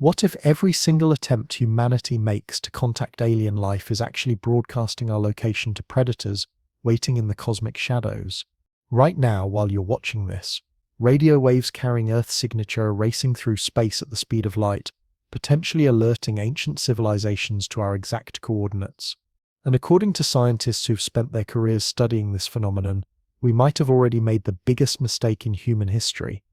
What if every single attempt humanity makes to contact alien life is actually broadcasting our location to predators waiting in the cosmic shadows? Right now, while you're watching this, radio waves carrying Earth's signature are racing through space at the speed of light, potentially alerting ancient civilizations to our exact coordinates. And according to scientists who've spent their careers studying this phenomenon, we might have already made the biggest mistake in human history.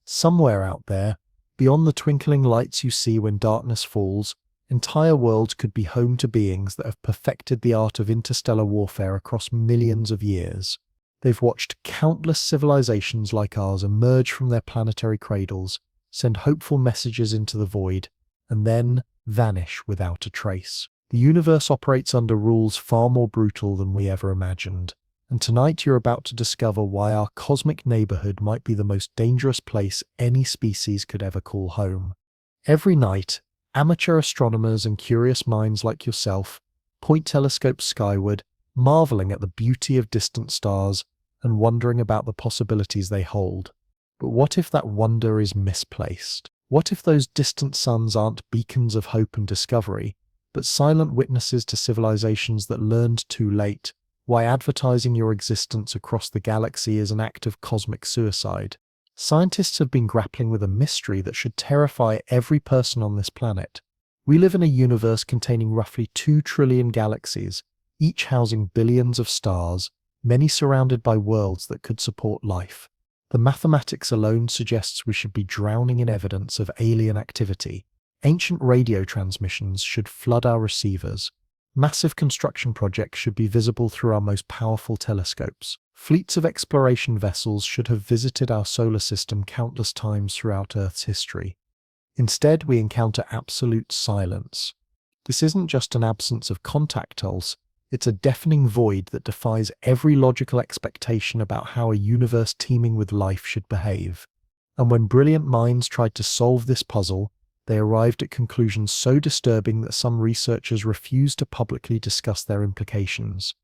Somewhere out there, beyond the twinkling lights you see when darkness falls, entire worlds could be home to beings that have perfected the art of interstellar warfare across millions of years. They've watched countless civilizations like ours emerge from their planetary cradles, send hopeful messages into the void, and then vanish without a trace. The universe operates under rules far more brutal than we ever imagined. And tonight you're about to discover why our cosmic neighborhood might be the most dangerous place any species could ever call home. Every night, amateur astronomers and curious minds like yourself point telescopes skyward, marveling at the beauty of distant stars and wondering about the possibilities they hold. But what if that wonder is misplaced? What if those distant suns aren't beacons of hope and discovery, but silent witnesses to civilizations that learned too late? Why advertising your existence across the galaxy is an act of cosmic suicide? Scientists have been grappling with a mystery that should terrify every person on this planet. We live in a universe containing roughly 2 trillion galaxies, each housing billions of stars, many surrounded by worlds that could support life. The mathematics alone suggests we should be drowning in evidence of alien activity. Ancient radio transmissions should flood our receivers. Massive construction projects should be visible through our most powerful telescopes. Fleets of exploration vessels should have visited our solar system countless times throughout Earth's history. Instead, we encounter absolute silence. This isn't just an absence of contact pulse, it's a deafening void that defies every logical expectation about how a universe teeming with life should behave. And when brilliant minds tried to solve this puzzle, they arrived at conclusions so disturbing that some researchers refused to publicly discuss their implications.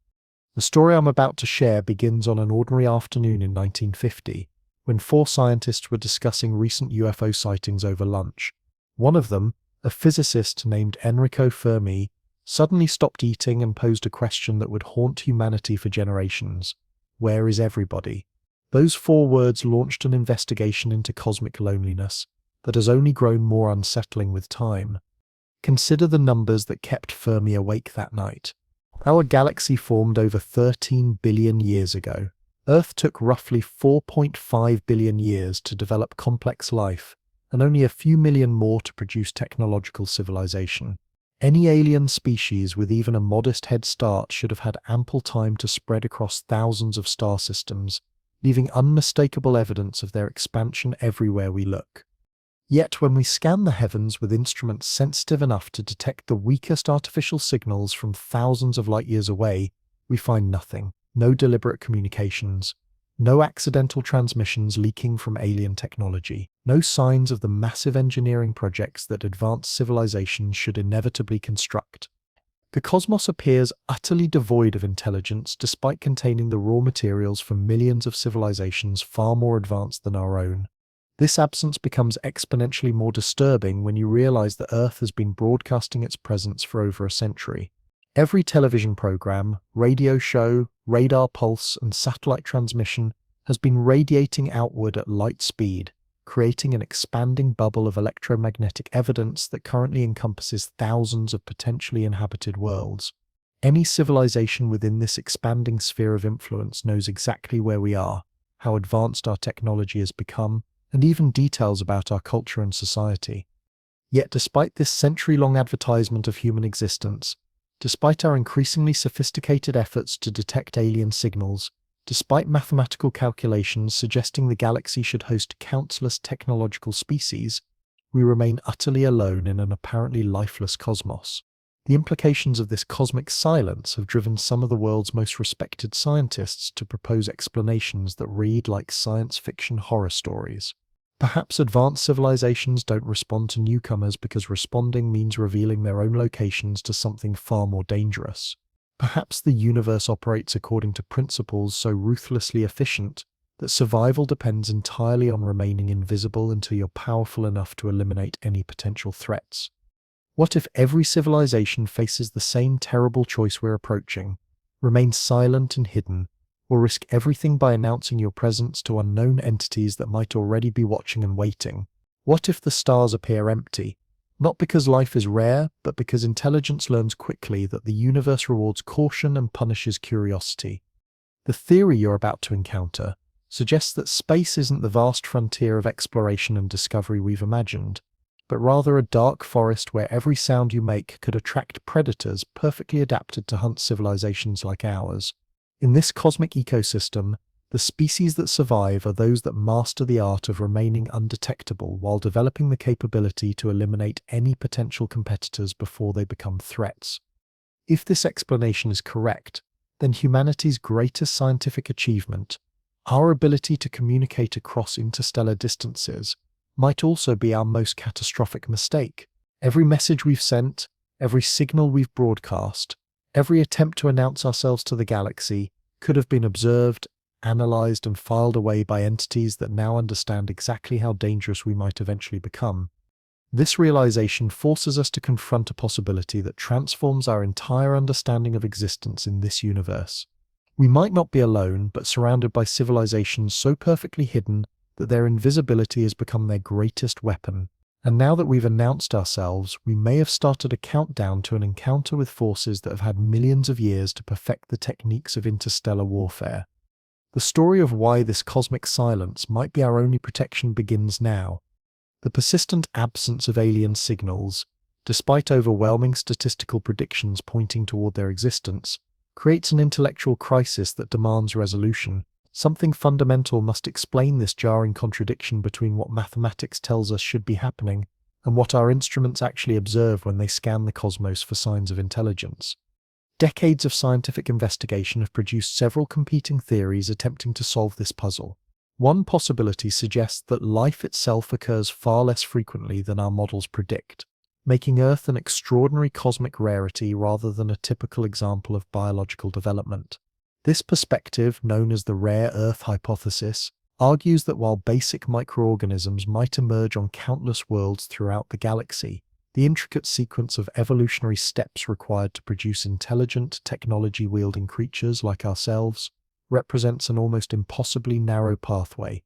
The story I'm about to share begins on an ordinary afternoon in 1950, when 4 scientists were discussing recent UFO sightings over lunch. One of them, a physicist named Enrico Fermi, suddenly stopped eating and posed a question that would haunt humanity for generations. Where is everybody? Those 4 words launched an investigation into cosmic loneliness that has only grown more unsettling with time. Consider the numbers that kept Fermi awake that night. Our galaxy formed over 13 billion years ago. Earth took roughly 4.5 billion years to develop complex life, and only a few million more to produce technological civilization. Any alien species with even a modest head start should have had ample time to spread across thousands of star systems, leaving unmistakable evidence of their expansion everywhere we look. Yet when we scan the heavens with instruments sensitive enough to detect the weakest artificial signals from thousands of light years away, we find nothing. No deliberate communications, no accidental transmissions leaking from alien technology, no signs of the massive engineering projects that advanced civilizations should inevitably construct. The cosmos appears utterly devoid of intelligence despite containing the raw materials for millions of civilizations far more advanced than our own. This absence becomes exponentially more disturbing when you realize that Earth has been broadcasting its presence for over a century. Every television program, radio show, radar pulse, and satellite transmission has been radiating outward at light speed, creating an expanding bubble of electromagnetic evidence that currently encompasses thousands of potentially inhabited worlds. Any civilization within this expanding sphere of influence knows exactly where we are, how advanced our technology has become, and even details about our culture and society. Yet despite this century-long advertisement of human existence, despite our increasingly sophisticated efforts to detect alien signals, despite mathematical calculations suggesting the galaxy should host countless technological species, we remain utterly alone in an apparently lifeless cosmos. The implications of this cosmic silence have driven some of the world's most respected scientists to propose explanations that read like science fiction horror stories. Perhaps advanced civilizations don't respond to newcomers because responding means revealing their own locations to something far more dangerous. Perhaps the universe operates according to principles so ruthlessly efficient that survival depends entirely on remaining invisible until you're powerful enough to eliminate any potential threats? What if every civilization faces the same terrible choice we're approaching: remain silent and hidden, or risk everything by announcing your presence to unknown entities that might already be watching and waiting? What if the stars appear empty? Not because life is rare, but because intelligence learns quickly that the universe rewards caution and punishes curiosity. The theory you're about to encounter suggests that space isn't the vast frontier of exploration and discovery we've imagined, but rather a dark forest where every sound you make could attract predators perfectly adapted to hunt civilizations like ours. In this cosmic ecosystem, the species that survive are those that master the art of remaining undetectable while developing the capability to eliminate any potential competitors before they become threats. If this explanation is correct, then humanity's greatest scientific achievement, our ability to communicate across interstellar distances, might also be our most catastrophic mistake. Every message we've sent, every signal we've broadcast, every attempt to announce ourselves to the galaxy could have been observed, analyzed, and filed away by entities that now understand exactly how dangerous we might eventually become. This realization forces us to confront a possibility that transforms our entire understanding of existence in this universe. We might not be alone, but surrounded by civilizations so perfectly hidden that their invisibility has become their greatest weapon. And now that we've announced ourselves, we may have started a countdown to an encounter with forces that have had millions of years to perfect the techniques of interstellar warfare. The story of why this cosmic silence might be our only protection begins now. The persistent absence of alien signals, despite overwhelming statistical predictions pointing toward their existence, creates an intellectual crisis that demands resolution. Something fundamental must explain this jarring contradiction between what mathematics tells us should be happening and what our instruments actually observe when they scan the cosmos for signs of intelligence. Decades of scientific investigation have produced several competing theories attempting to solve this puzzle. One possibility suggests that life itself occurs far less frequently than our models predict, making Earth an extraordinary cosmic rarity rather than a typical example of biological development. This perspective, known as the rare Earth hypothesis, argues that while basic microorganisms might emerge on countless worlds throughout the galaxy, the intricate sequence of evolutionary steps required to produce intelligent, technology-wielding creatures like ourselves represents an almost impossibly narrow pathway.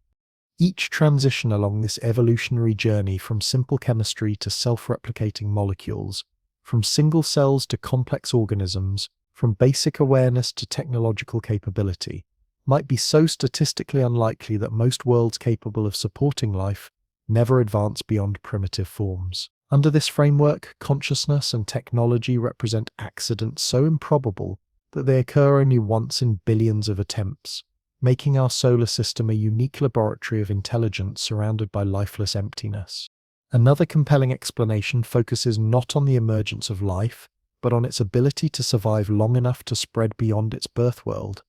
Each transition along this evolutionary journey, from simple chemistry to self-replicating molecules, from single cells to complex organisms, from basic awareness to technological capability, might be so statistically unlikely that most worlds capable of supporting life never advance beyond primitive forms. Under this framework, consciousness and technology represent accidents so improbable that they occur only once in billions of attempts, making our solar system a unique laboratory of intelligence surrounded by lifeless emptiness. Another compelling explanation focuses not on the emergence of life, but on its ability to survive long enough to spread beyond its birth world.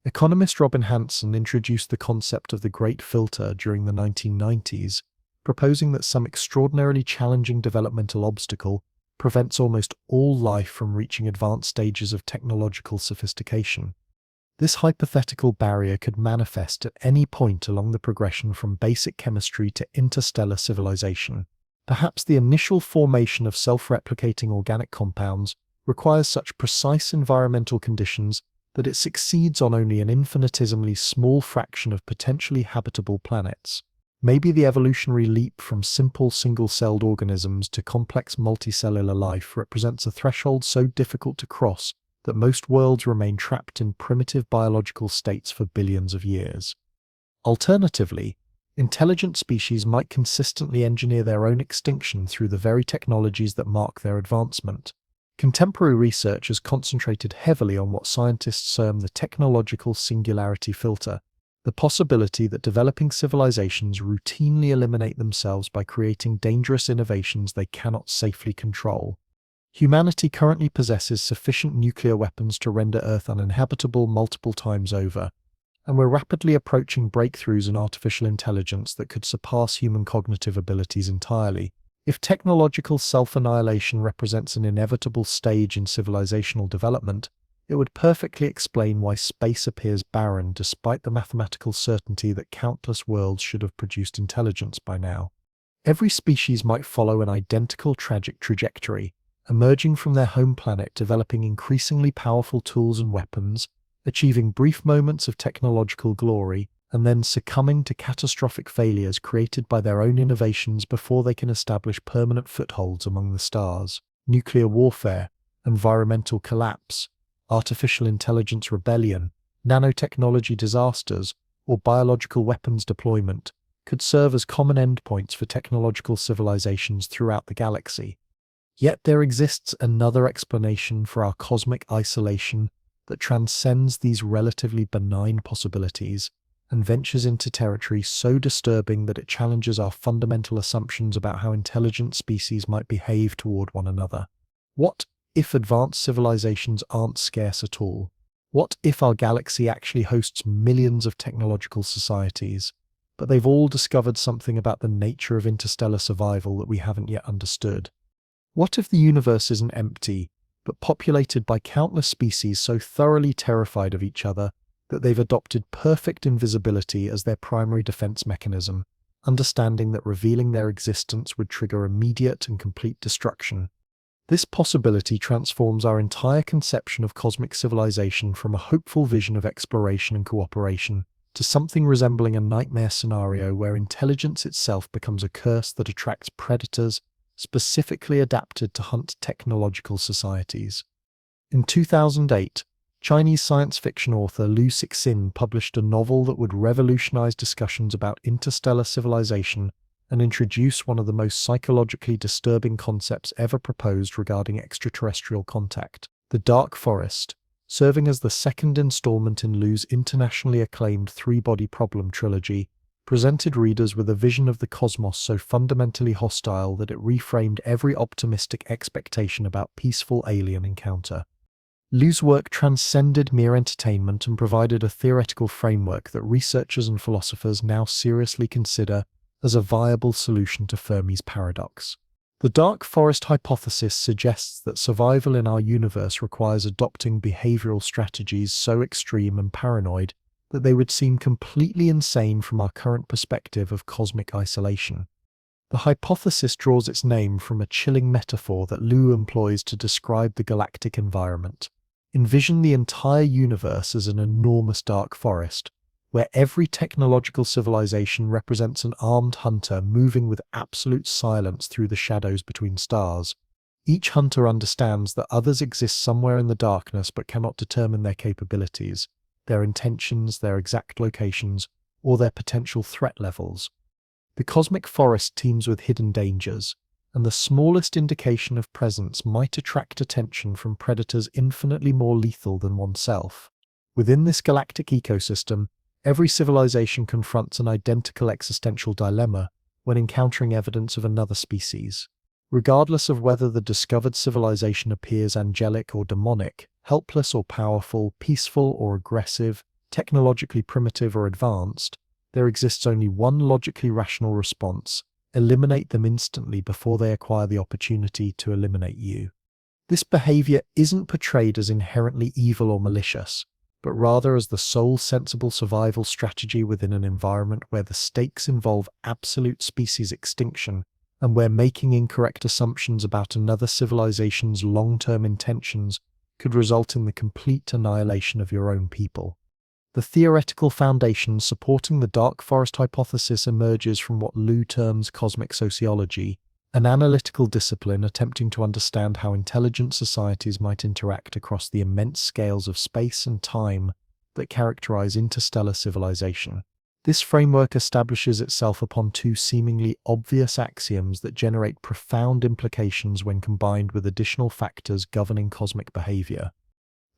Economist Robin Hanson introduced the concept of the Great Filter during the 1990s, proposing that some extraordinarily challenging developmental obstacle prevents almost all life from reaching advanced stages of technological sophistication. This hypothetical barrier could manifest at any point along the progression from basic chemistry to interstellar civilization. Perhaps the initial formation of self-replicating organic compounds requires such precise environmental conditions that it succeeds on only an infinitesimally small fraction of potentially habitable planets. Maybe the evolutionary leap from simple single-celled organisms to complex multicellular life represents a threshold so difficult to cross that most worlds remain trapped in primitive biological states for billions of years. Alternatively, intelligent species might consistently engineer their own extinction through the very technologies that mark their advancement. Contemporary research has concentrated heavily on what scientists term the technological singularity filter, the possibility that developing civilizations routinely eliminate themselves by creating dangerous innovations they cannot safely control. Humanity currently possesses sufficient nuclear weapons to render Earth uninhabitable multiple times over, and we're rapidly approaching breakthroughs in artificial intelligence that could surpass human cognitive abilities entirely. If technological self-annihilation represents an inevitable stage in civilizational development, It would perfectly explain why space appears barren despite the mathematical certainty that countless worlds should have produced intelligence by now. Every species might follow an identical tragic trajectory, emerging from their home planet, developing increasingly powerful tools and weapons, achieving brief moments of technological glory, and then succumbing to catastrophic failures created by their own innovations before they can establish permanent footholds among the stars. Nuclear warfare, environmental collapse, artificial intelligence rebellion, nanotechnology disasters, or biological weapons deployment could serve as common endpoints for technological civilizations throughout the galaxy. Yet there exists another explanation for our cosmic isolation that transcends these relatively benign possibilities and ventures into territory so disturbing that it challenges our fundamental assumptions about how intelligent species might behave toward one another. What if advanced civilizations aren't scarce at all? What if our galaxy actually hosts millions of technological societies, but they've all discovered something about the nature of interstellar survival that we haven't yet understood? What if the universe isn't empty, but populated by countless species so thoroughly terrified of each other that they've adopted perfect invisibility as their primary defense mechanism, understanding that revealing their existence would trigger immediate and complete destruction? This possibility transforms our entire conception of cosmic civilization from a hopeful vision of exploration and cooperation to something resembling a nightmare scenario where intelligence itself becomes a curse that attracts predators specifically adapted to hunt technological societies. In 2008, Chinese science fiction author Liu Cixin published a novel that would revolutionize discussions about interstellar civilization and introduce one of the most psychologically disturbing concepts ever proposed regarding extraterrestrial contact, the Dark Forest, serving as the second installment in Liu's internationally acclaimed three-body problem trilogy, presented readers with a vision of the cosmos so fundamentally hostile that it reframed every optimistic expectation about peaceful alien encounter. Liu's work transcended mere entertainment and provided a theoretical framework that researchers and philosophers now seriously consider as a viable solution to Fermi's paradox. The dark forest hypothesis suggests that survival in our universe requires adopting behavioral strategies so extreme and paranoid that they would seem completely insane from our current perspective of cosmic isolation. The hypothesis draws its name from a chilling metaphor that Liu employs to describe the galactic environment. Envision the entire universe as an enormous dark forest, where every technological civilization represents an armed hunter moving with absolute silence through the shadows between stars. Each hunter understands that others exist somewhere in the darkness but cannot determine their capabilities, their intentions, their exact locations, or their potential threat levels. The cosmic forest teems with hidden dangers, and the smallest indication of presence might attract attention from predators infinitely more lethal than oneself. Within this galactic ecosystem, every civilization confronts an identical existential dilemma when encountering evidence of another species. Regardless of whether the discovered civilization appears angelic or demonic, helpless or powerful, peaceful or aggressive, technologically primitive or advanced, there exists only one logically rational response: eliminate them instantly before they acquire the opportunity to eliminate you. This behavior isn't portrayed as inherently evil or malicious, but rather as the sole sensible survival strategy within an environment where the stakes involve absolute species extinction and where making incorrect assumptions about another civilization's long-term intentions could result in the complete annihilation of your own people. The theoretical foundation supporting the dark forest hypothesis emerges from what Liu terms cosmic sociology, an analytical discipline attempting to understand how intelligent societies might interact across the immense scales of space and time that characterize interstellar civilization. This framework establishes itself upon two seemingly obvious axioms that generate profound implications when combined with additional factors governing cosmic behavior.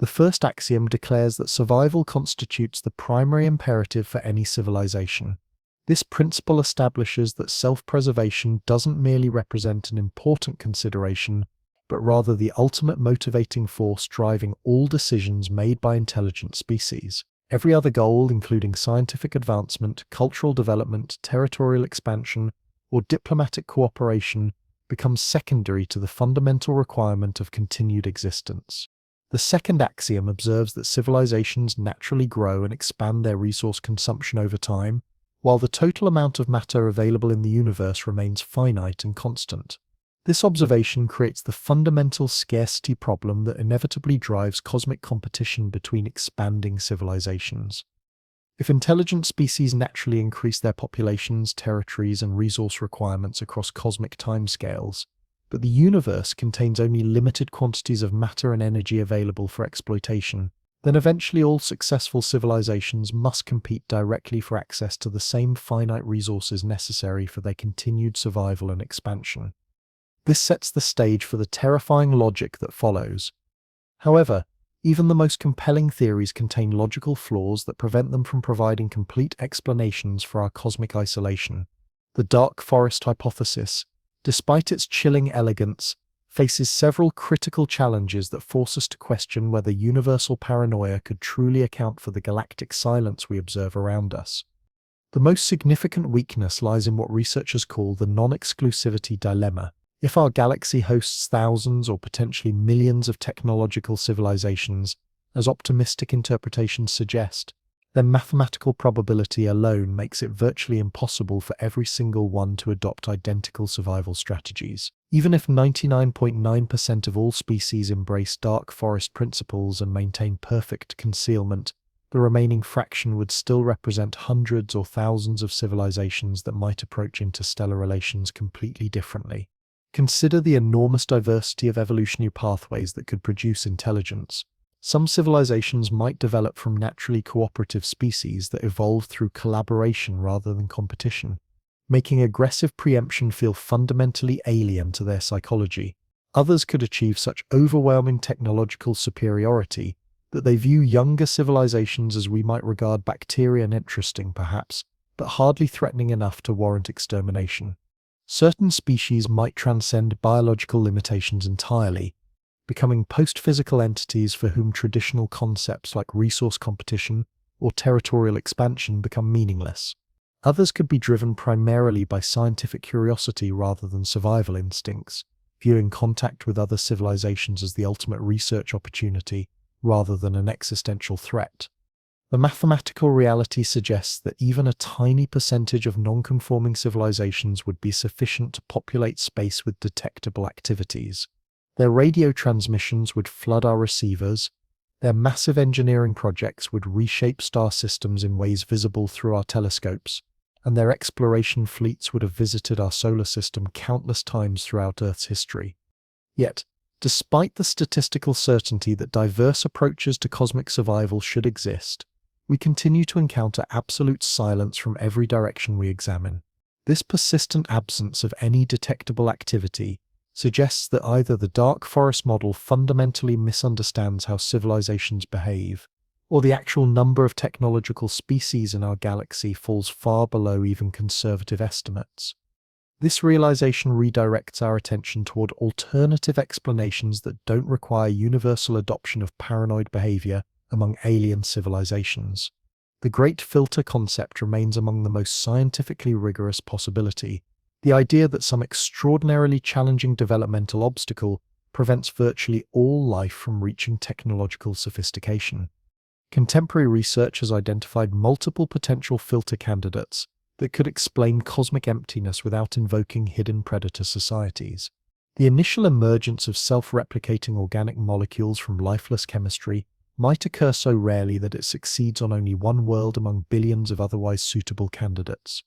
The first axiom declares that survival constitutes the primary imperative for any civilization. This principle establishes that self-preservation doesn't merely represent an important consideration, but rather the ultimate motivating force driving all decisions made by intelligent species. Every other goal, including scientific advancement, cultural development, territorial expansion, or diplomatic cooperation, becomes secondary to the fundamental requirement of continued existence. The second axiom observes that civilizations naturally grow and expand their resource consumption over time, while the total amount of matter available in the universe remains finite and constant. This observation creates the fundamental scarcity problem that inevitably drives cosmic competition between expanding civilizations. If intelligent species naturally increase their populations, territories, and resource requirements across cosmic timescales, but the universe contains only limited quantities of matter and energy available for exploitation, then eventually all successful civilizations must compete directly for access to the same finite resources necessary for their continued survival and expansion. This sets the stage for the terrifying logic that follows. However, even the most compelling theories contain logical flaws that prevent them from providing complete explanations for our cosmic isolation. The dark forest hypothesis, despite its chilling elegance, faces several critical challenges that force us to question whether universal paranoia could truly account for the galactic silence we observe around us. The most significant weakness lies in what researchers call the non-exclusivity dilemma. If our galaxy hosts thousands or potentially millions of technological civilizations, as optimistic interpretations suggest, then mathematical probability alone makes it virtually impossible for every single one to adopt identical survival strategies. Even if 99.9% of all species embrace dark forest principles and maintain perfect concealment, the remaining fraction would still represent hundreds or thousands of civilizations that might approach interstellar relations completely differently. Consider the enormous diversity of evolutionary pathways that could produce intelligence. Some civilizations might develop from naturally cooperative species that evolve through collaboration rather than competition, making aggressive preemption feel fundamentally alien to their psychology. Others could achieve such overwhelming technological superiority that they view younger civilizations as we might regard bacteria and interesting perhaps, but hardly threatening enough to warrant extermination. Certain species might transcend biological limitations entirely, becoming post-physical entities for whom traditional concepts like resource competition or territorial expansion become meaningless. Others could be driven primarily by scientific curiosity rather than survival instincts, viewing contact with other civilizations as the ultimate research opportunity rather than an existential threat. The mathematical reality suggests that even a tiny percentage of non-conforming civilizations would be sufficient to populate space with detectable activities. Their radio transmissions would flood our receivers, their massive engineering projects would reshape star systems in ways visible through our telescopes, and their exploration fleets would have visited our solar system countless times throughout Earth's history. Yet, despite the statistical certainty that diverse approaches to cosmic survival should exist, we continue to encounter absolute silence from every direction we examine. This persistent absence of any detectable activity suggests that either the dark forest model fundamentally misunderstands how civilizations behave, or the actual number of technological species in our galaxy falls far below even conservative estimates. This realization redirects our attention toward alternative explanations that don't require universal adoption of paranoid behavior among alien civilizations. The Great Filter concept remains among the most scientifically rigorous possibility, the idea that some extraordinarily challenging developmental obstacle prevents virtually all life from reaching technological sophistication. Contemporary research has identified multiple potential filter candidates that could explain cosmic emptiness without invoking hidden predator societies. The initial emergence of self-replicating organic molecules from lifeless chemistry might occur so rarely that it succeeds on only one world among billions of otherwise suitable candidates.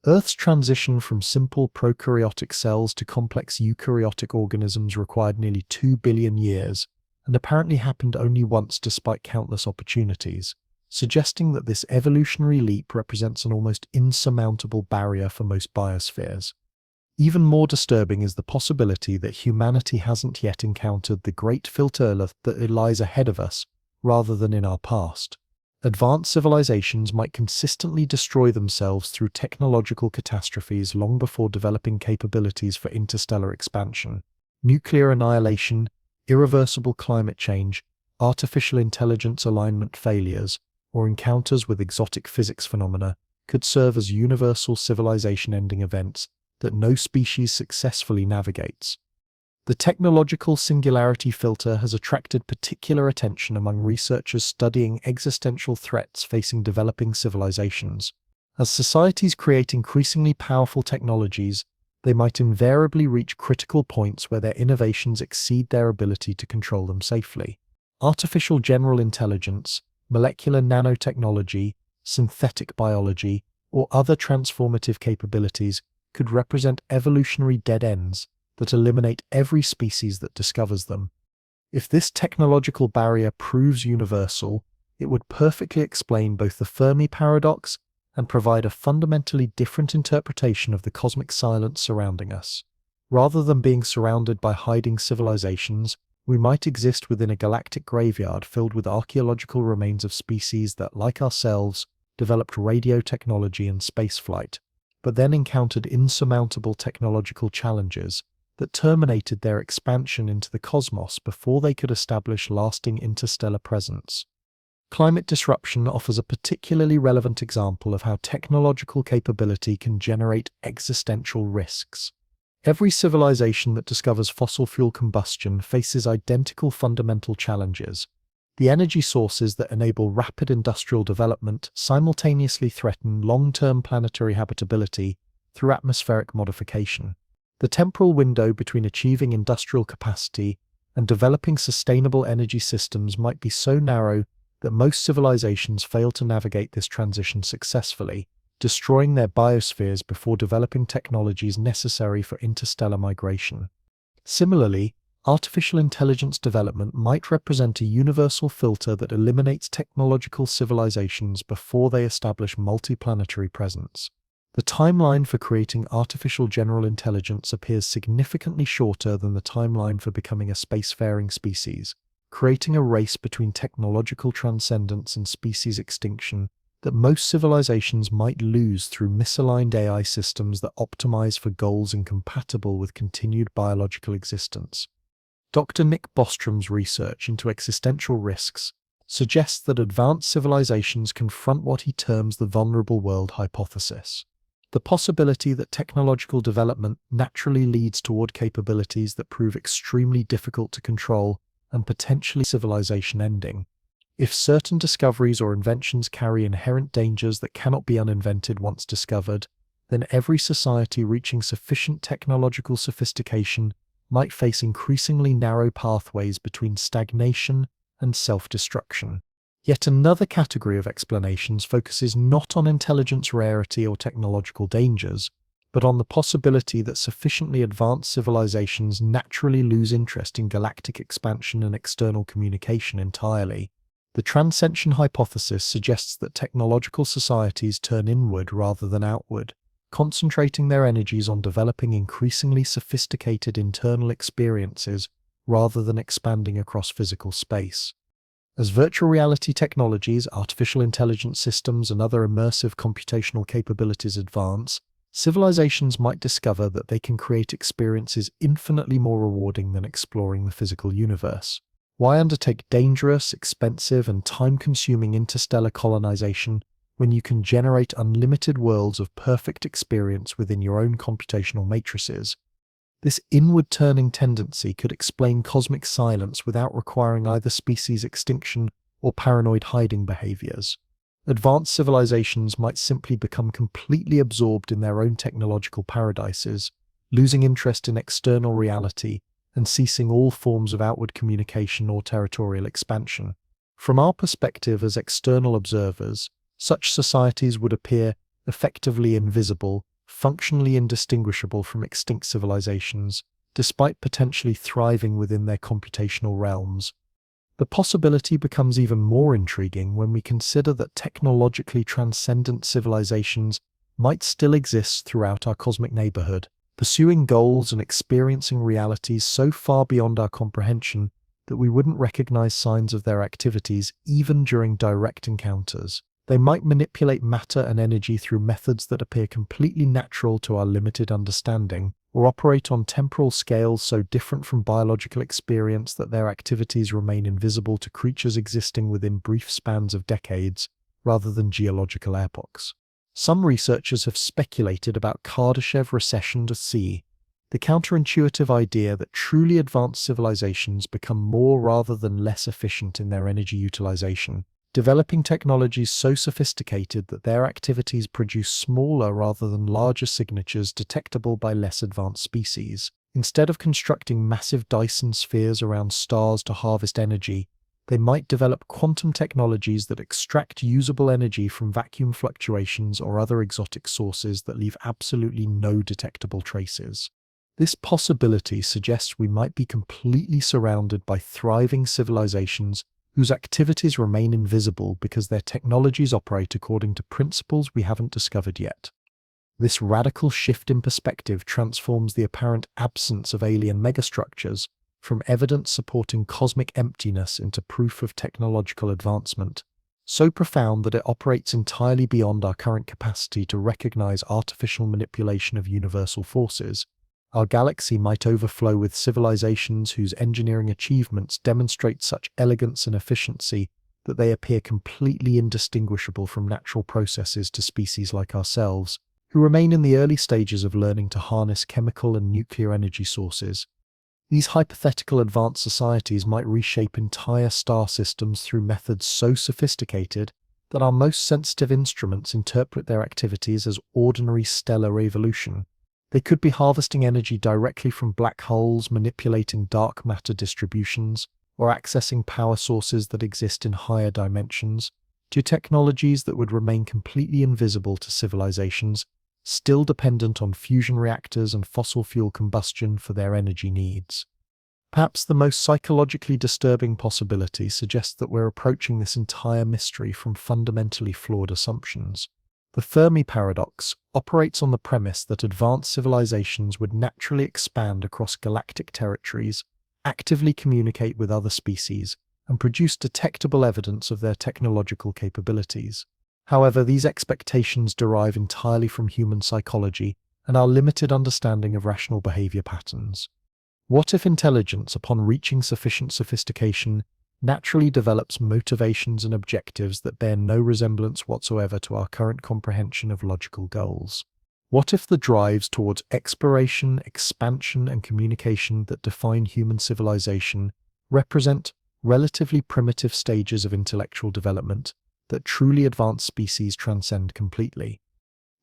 Earth's transition from simple prokaryotic cells to complex eukaryotic organisms required nearly 2 billion years, and apparently happened only once despite countless opportunities, suggesting that this evolutionary leap represents an almost insurmountable barrier for most biospheres. Even more disturbing is the possibility that humanity hasn't yet encountered the great filter that lies ahead of us, rather than in our past. Advanced civilizations might consistently destroy themselves through technological catastrophes long before developing capabilities for interstellar expansion. Nuclear annihilation, irreversible climate change, artificial intelligence alignment failures, or encounters with exotic physics phenomena could serve as universal civilization-ending events that no species successfully navigates. The technological singularity filter has attracted particular attention among researchers studying existential threats facing developing civilizations. As societies create increasingly powerful technologies, they might invariably reach critical points where their innovations exceed their ability to control them safely. Artificial general intelligence, molecular nanotechnology, synthetic biology, or other transformative capabilities could represent evolutionary dead ends that eliminate every species that discovers them. If this technological barrier proves universal, it would perfectly explain both the Fermi paradox and provide a fundamentally different interpretation of the cosmic silence surrounding us. Rather than being surrounded by hiding civilizations, we might exist within a galactic graveyard filled with archaeological remains of species that, like ourselves, developed radio technology and spaceflight, but then encountered insurmountable technological challenges that terminated their expansion into the cosmos before they could establish lasting interstellar presence. Climate disruption offers a particularly relevant example of how technological capability can generate existential risks. Every civilization that discovers fossil fuel combustion faces identical fundamental challenges. The energy sources that enable rapid industrial development simultaneously threaten long-term planetary habitability through atmospheric modification. The temporal window between achieving industrial capacity and developing sustainable energy systems might be so narrow that most civilizations fail to navigate this transition successfully, destroying their biospheres before developing technologies necessary for interstellar migration. Similarly, artificial intelligence development might represent a universal filter that eliminates technological civilizations before they establish multiplanetary presence. The timeline for creating artificial general intelligence appears significantly shorter than the timeline for becoming a spacefaring species, creating a race between technological transcendence and species extinction that most civilizations might lose through misaligned AI systems that optimize for goals incompatible with continued biological existence. Dr. Nick Bostrom's research into existential risks suggests that advanced civilizations confront what he terms the vulnerable world hypothesis. The possibility that technological development naturally leads toward capabilities that prove extremely difficult to control and potentially civilization ending. If certain discoveries or inventions carry inherent dangers that cannot be uninvented once discovered, then every society reaching sufficient technological sophistication might face increasingly narrow pathways between stagnation and self-destruction. Yet another category of explanations focuses not on intelligence rarity or technological dangers, but on the possibility that sufficiently advanced civilizations naturally lose interest in galactic expansion and external communication entirely. The transcension hypothesis suggests that technological societies turn inward rather than outward, concentrating their energies on developing increasingly sophisticated internal experiences rather than expanding across physical space. As virtual reality technologies, artificial intelligence systems, and other immersive computational capabilities advance, civilizations might discover that they can create experiences infinitely more rewarding than exploring the physical universe. Why undertake dangerous, expensive, and time-consuming interstellar colonization when you can generate unlimited worlds of perfect experience within your own computational matrices? This inward-turning tendency could explain cosmic silence without requiring either species extinction or paranoid hiding behaviors. Advanced civilizations might simply become completely absorbed in their own technological paradises, losing interest in external reality and ceasing all forms of outward communication or territorial expansion. From our perspective as external observers, such societies would appear effectively invisible, functionally indistinguishable from extinct civilizations, despite potentially thriving within their computational realms. The possibility becomes even more intriguing when we consider that technologically transcendent civilizations might still exist throughout our cosmic neighborhood, pursuing goals and experiencing realities so far beyond our comprehension that we wouldn't recognize signs of their activities even during direct encounters. They might manipulate matter and energy through methods that appear completely natural to our limited understanding, or operate on temporal scales so different from biological experience that their activities remain invisible to creatures existing within brief spans of decades, rather than geological epochs. Some researchers have speculated about Kardashev recession to C, The counterintuitive idea that truly advanced civilizations become more rather than less efficient in their energy utilization, developing technologies so sophisticated that their activities produce smaller rather than larger signatures detectable by less advanced species. Instead of constructing massive Dyson spheres around stars to harvest energy, they might develop quantum technologies that extract usable energy from vacuum fluctuations or other exotic sources that leave absolutely no detectable traces. This possibility suggests we might be completely surrounded by thriving civilizations whose activities remain invisible because their technologies operate according to principles we haven't discovered yet. This radical shift in perspective transforms the apparent absence of alien megastructures from evidence supporting cosmic emptiness into proof of technological advancement, so profound that it operates entirely beyond our current capacity to recognize artificial manipulation of universal forces. Our galaxy might overflow with civilizations whose engineering achievements demonstrate such elegance and efficiency that they appear completely indistinguishable from natural processes to species like ourselves, who remain in the early stages of learning to harness chemical and nuclear energy sources. These hypothetical advanced societies might reshape entire star systems through methods so sophisticated that our most sensitive instruments interpret their activities as ordinary stellar evolution. They could be harvesting energy directly from black holes, manipulating dark matter distributions, or accessing power sources that exist in higher dimensions, to technologies that would remain completely invisible to civilizations still dependent on fusion reactors and fossil fuel combustion for their energy needs. Perhaps the most psychologically disturbing possibility suggests that we're approaching this entire mystery from fundamentally flawed assumptions. The Fermi paradox operates on the premise that advanced civilizations would naturally expand across galactic territories, actively communicate with other species, and produce detectable evidence of their technological capabilities. However, these expectations derive entirely from human psychology and our limited understanding of rational behavior patterns. What if intelligence, upon reaching sufficient sophistication, naturally develops motivations and objectives that bear no resemblance whatsoever to our current comprehension of logical goals? What if the drives towards exploration, expansion, and communication that define human civilization represent relatively primitive stages of intellectual development that truly advanced species transcend completely?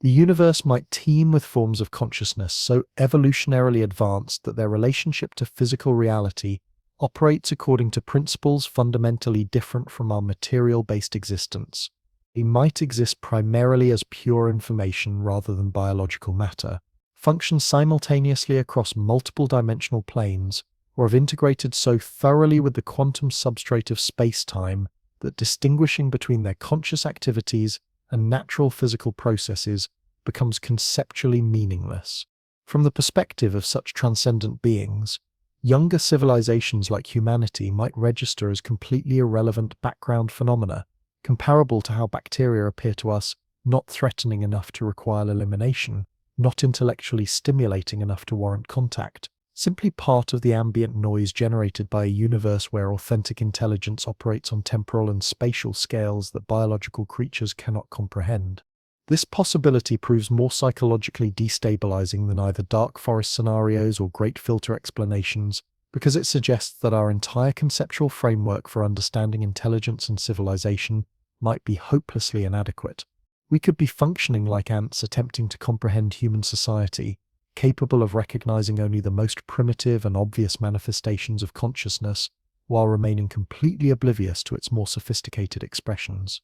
The universe might teem with forms of consciousness so evolutionarily advanced that their relationship to physical reality operates according to principles fundamentally different from our material-based existence. They might exist primarily as pure information rather than biological matter, function simultaneously across multiple dimensional planes, or have integrated so thoroughly with the quantum substrate of space-time that distinguishing between their conscious activities and natural physical processes becomes conceptually meaningless. From the perspective of such transcendent beings, younger civilizations like humanity might register as completely irrelevant background phenomena, comparable to how bacteria appear to us not threatening enough to require elimination, not intellectually stimulating enough to warrant contact, simply part of the ambient noise generated by a universe where authentic intelligence operates on temporal and spatial scales that biological creatures cannot comprehend. This possibility proves more psychologically destabilizing than either dark forest scenarios or great filter explanations, because it suggests that our entire conceptual framework for understanding intelligence and civilization might be hopelessly inadequate. We could be functioning like ants attempting to comprehend human society, capable of recognizing only the most primitive and obvious manifestations of consciousness, while remaining completely oblivious to its more sophisticated expressions.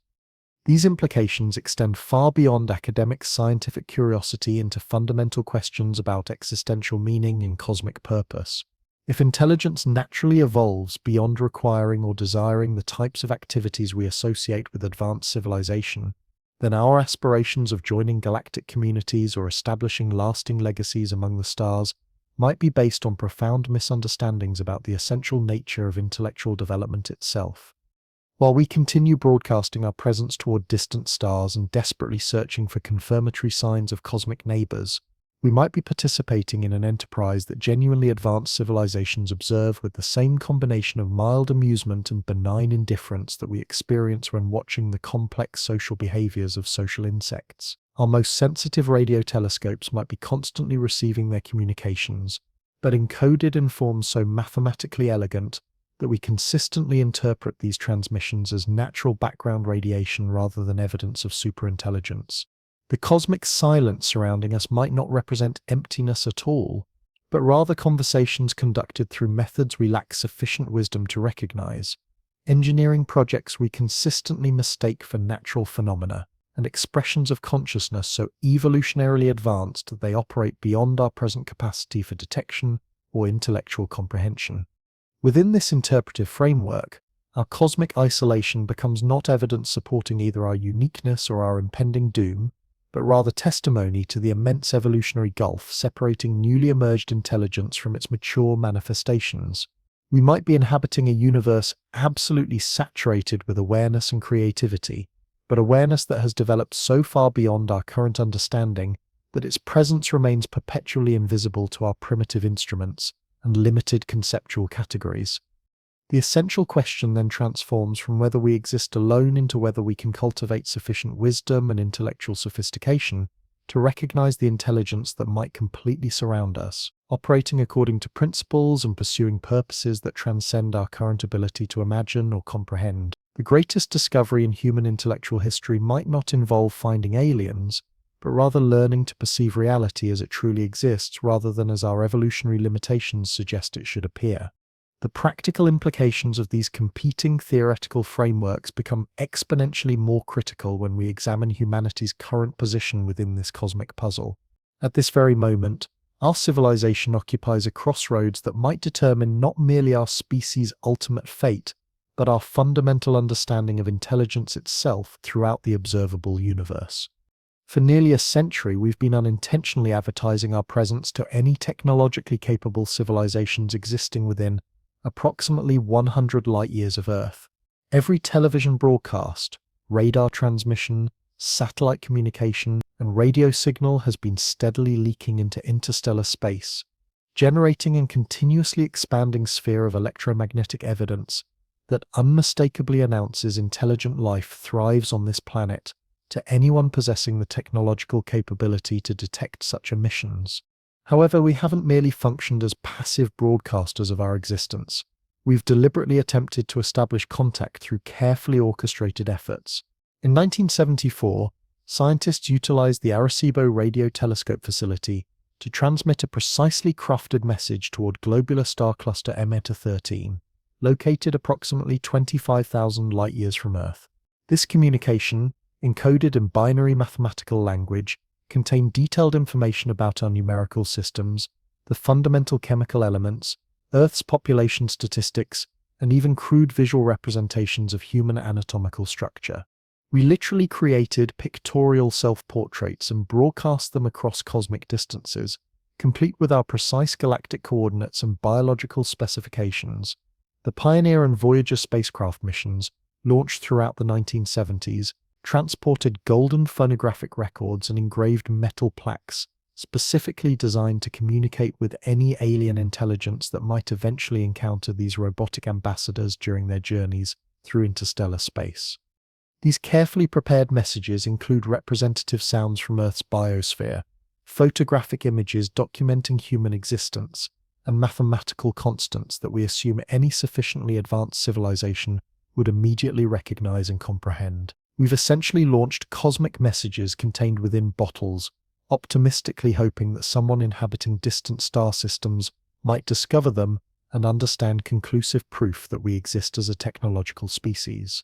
These implications extend far beyond academic scientific curiosity into fundamental questions about existential meaning and cosmic purpose. If intelligence naturally evolves beyond requiring or desiring the types of activities we associate with advanced civilization, then our aspirations of joining galactic communities or establishing lasting legacies among the stars might be based on profound misunderstandings about the essential nature of intellectual development itself. While we continue broadcasting our presence toward distant stars and desperately searching for confirmatory signs of cosmic neighbors, we might be participating in an enterprise that genuinely advanced civilizations observe with the same combination of mild amusement and benign indifference that we experience when watching the complex social behaviors of social insects. Our most sensitive radio telescopes might be constantly receiving their communications, but encoded in forms so mathematically elegant that we consistently interpret these transmissions as natural background radiation rather than evidence of superintelligence. The cosmic silence surrounding us might not represent emptiness at all, but rather conversations conducted through methods we lack sufficient wisdom to recognize, engineering projects we consistently mistake for natural phenomena, and expressions of consciousness so evolutionarily advanced that they operate beyond our present capacity for detection or intellectual comprehension. Within this interpretive framework, our cosmic isolation becomes not evidence supporting either our uniqueness or our impending doom, but rather testimony to the immense evolutionary gulf separating newly emerged intelligence from its mature manifestations. We might be inhabiting a universe absolutely saturated with awareness and creativity, but awareness that has developed so far beyond our current understanding that its presence remains perpetually invisible to our primitive instruments and limited conceptual categories. The essential question then transforms from whether we exist alone into whether we can cultivate sufficient wisdom and intellectual sophistication to recognize the intelligence that might completely surround us, operating according to principles and pursuing purposes that transcend our current ability to imagine or comprehend. The greatest discovery in human intellectual history might not involve finding aliens, but rather learning to perceive reality as it truly exists rather than as our evolutionary limitations suggest it should appear. The practical implications of these competing theoretical frameworks become exponentially more critical when we examine humanity's current position within this cosmic puzzle. At this very moment, our civilization occupies a crossroads that might determine not merely our species' ultimate fate, but our fundamental understanding of intelligence itself throughout the observable universe. For nearly a century, we've been unintentionally advertising our presence to any technologically capable civilizations existing within approximately 100 light-years of Earth. Every television broadcast, radar transmission, satellite communication, and radio signal has been steadily leaking into interstellar space, generating a continuously expanding sphere of electromagnetic evidence that unmistakably announces intelligent life thrives on this planet to anyone possessing the technological capability to detect such emissions. However, we haven't merely functioned as passive broadcasters of our existence. We've deliberately attempted to establish contact through carefully orchestrated efforts. In 1974, scientists utilized the Arecibo Radio Telescope Facility to transmit a precisely crafted message toward globular star cluster M-Eta 13, located approximately 25,000 light-years from Earth. This communication, encoded in binary mathematical language, contained detailed information about our numerical systems, the fundamental chemical elements, Earth's population statistics, and even crude visual representations of human anatomical structure. We literally created pictorial self-portraits and broadcast them across cosmic distances, complete with our precise galactic coordinates and biological specifications. The Pioneer and Voyager spacecraft missions, launched throughout the 1970s, transported golden phonographic records and engraved metal plaques, specifically designed to communicate with any alien intelligence that might eventually encounter these robotic ambassadors during their journeys through interstellar space. These carefully prepared messages include representative sounds from Earth's biosphere, photographic images documenting human existence, and mathematical constants that we assume any sufficiently advanced civilization would immediately recognize and comprehend. We've essentially launched cosmic messages contained within bottles, optimistically hoping that someone inhabiting distant star systems might discover them and understand conclusive proof that we exist as a technological species.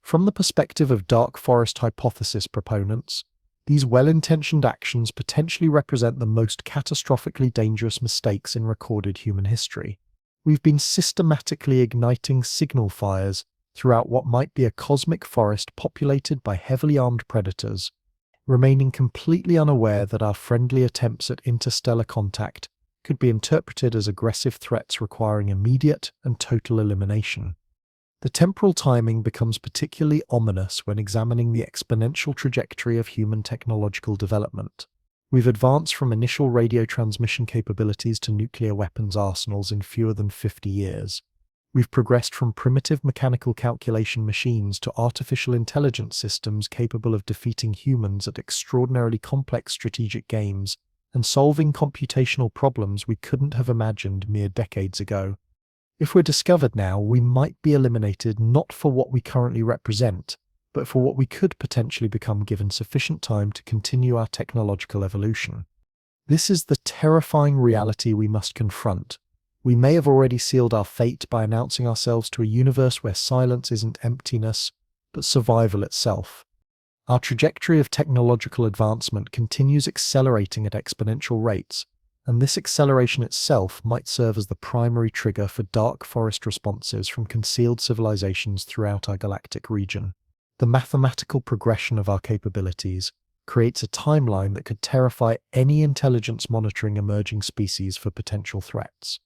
From the perspective of dark forest hypothesis proponents, these well-intentioned actions potentially represent the most catastrophically dangerous mistakes in recorded human history. We've been systematically igniting signal fires throughout what might be a cosmic forest populated by heavily armed predators, remaining completely unaware that our friendly attempts at interstellar contact could be interpreted as aggressive threats requiring immediate and total elimination. The temporal timing becomes particularly ominous when examining the exponential trajectory of human technological development. We've advanced from initial radio transmission capabilities to nuclear weapons arsenals in fewer than 50 years. We've progressed from primitive mechanical calculation machines to artificial intelligence systems capable of defeating humans at extraordinarily complex strategic games and solving computational problems we couldn't have imagined mere decades ago. If we're discovered now, we might be eliminated not for what we currently represent, but for what we could potentially become given sufficient time to continue our technological evolution. This is the terrifying reality we must confront. We may have already sealed our fate by announcing ourselves to a universe where silence isn't emptiness, but survival itself. Our trajectory of technological advancement continues accelerating at exponential rates, and this acceleration itself might serve as the primary trigger for dark forest responses from concealed civilizations throughout our galactic region. The mathematical progression of our capabilities creates a timeline that could terrify any intelligence monitoring emerging species for potential threats.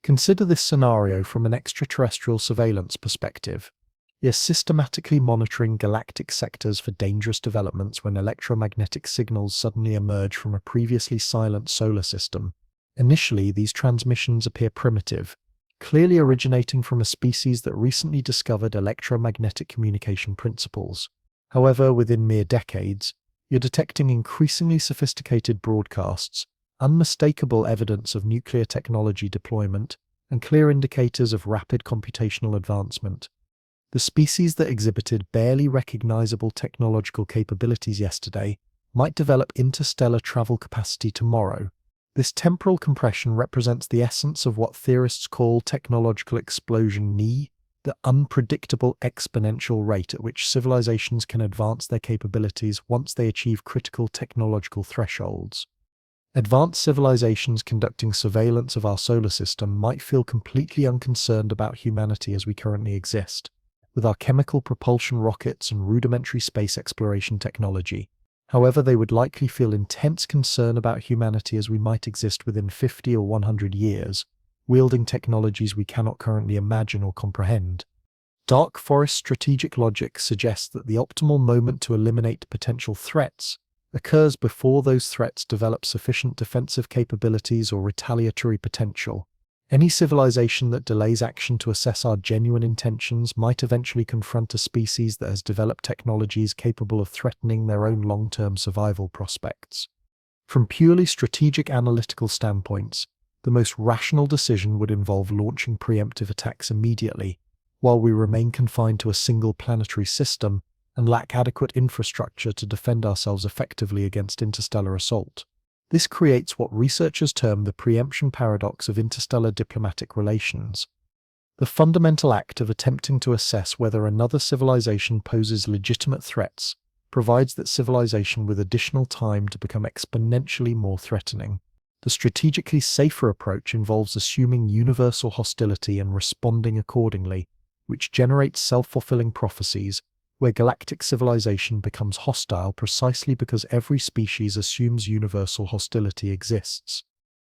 Consider this scenario from an extraterrestrial surveillance perspective. You're systematically monitoring galactic sectors for dangerous developments when electromagnetic signals suddenly emerge from a previously silent solar system. Initially, these transmissions appear primitive, clearly originating from a species that recently discovered electromagnetic communication principles. However, within mere decades, you're detecting increasingly sophisticated broadcasts, unmistakable evidence of nuclear technology deployment, and clear indicators of rapid computational advancement. The species that exhibited barely recognizable technological capabilities yesterday might develop interstellar travel capacity tomorrow. This temporal compression represents the essence of what theorists call technological explosion (NE), the unpredictable exponential rate at which civilizations can advance their capabilities once they achieve critical technological thresholds. Advanced civilizations conducting surveillance of our solar system might feel completely unconcerned about humanity as we currently exist, with our chemical propulsion rockets and rudimentary space exploration technology. However, they would likely feel intense concern about humanity as we might exist within 50 or 100 years, wielding technologies we cannot currently imagine or comprehend. Dark Forest strategic logic suggests that the optimal moment to eliminate potential threats occurs before those threats develop sufficient defensive capabilities or retaliatory potential. Any civilization that delays action to assess our genuine intentions might eventually confront a species that has developed technologies capable of threatening their own long-term survival prospects. From purely strategic analytical standpoints, the most rational decision would involve launching preemptive attacks immediately, while we remain confined to a single planetary system and lack adequate infrastructure to defend ourselves effectively against interstellar assault. This creates what researchers term the preemption paradox of interstellar diplomatic relations. The fundamental act of attempting to assess whether another civilization poses legitimate threats provides that civilization with additional time to become exponentially more threatening. The strategically safer approach involves assuming universal hostility and responding accordingly, which generates self-fulfilling prophecies where galactic civilization becomes hostile precisely because every species assumes universal hostility exists.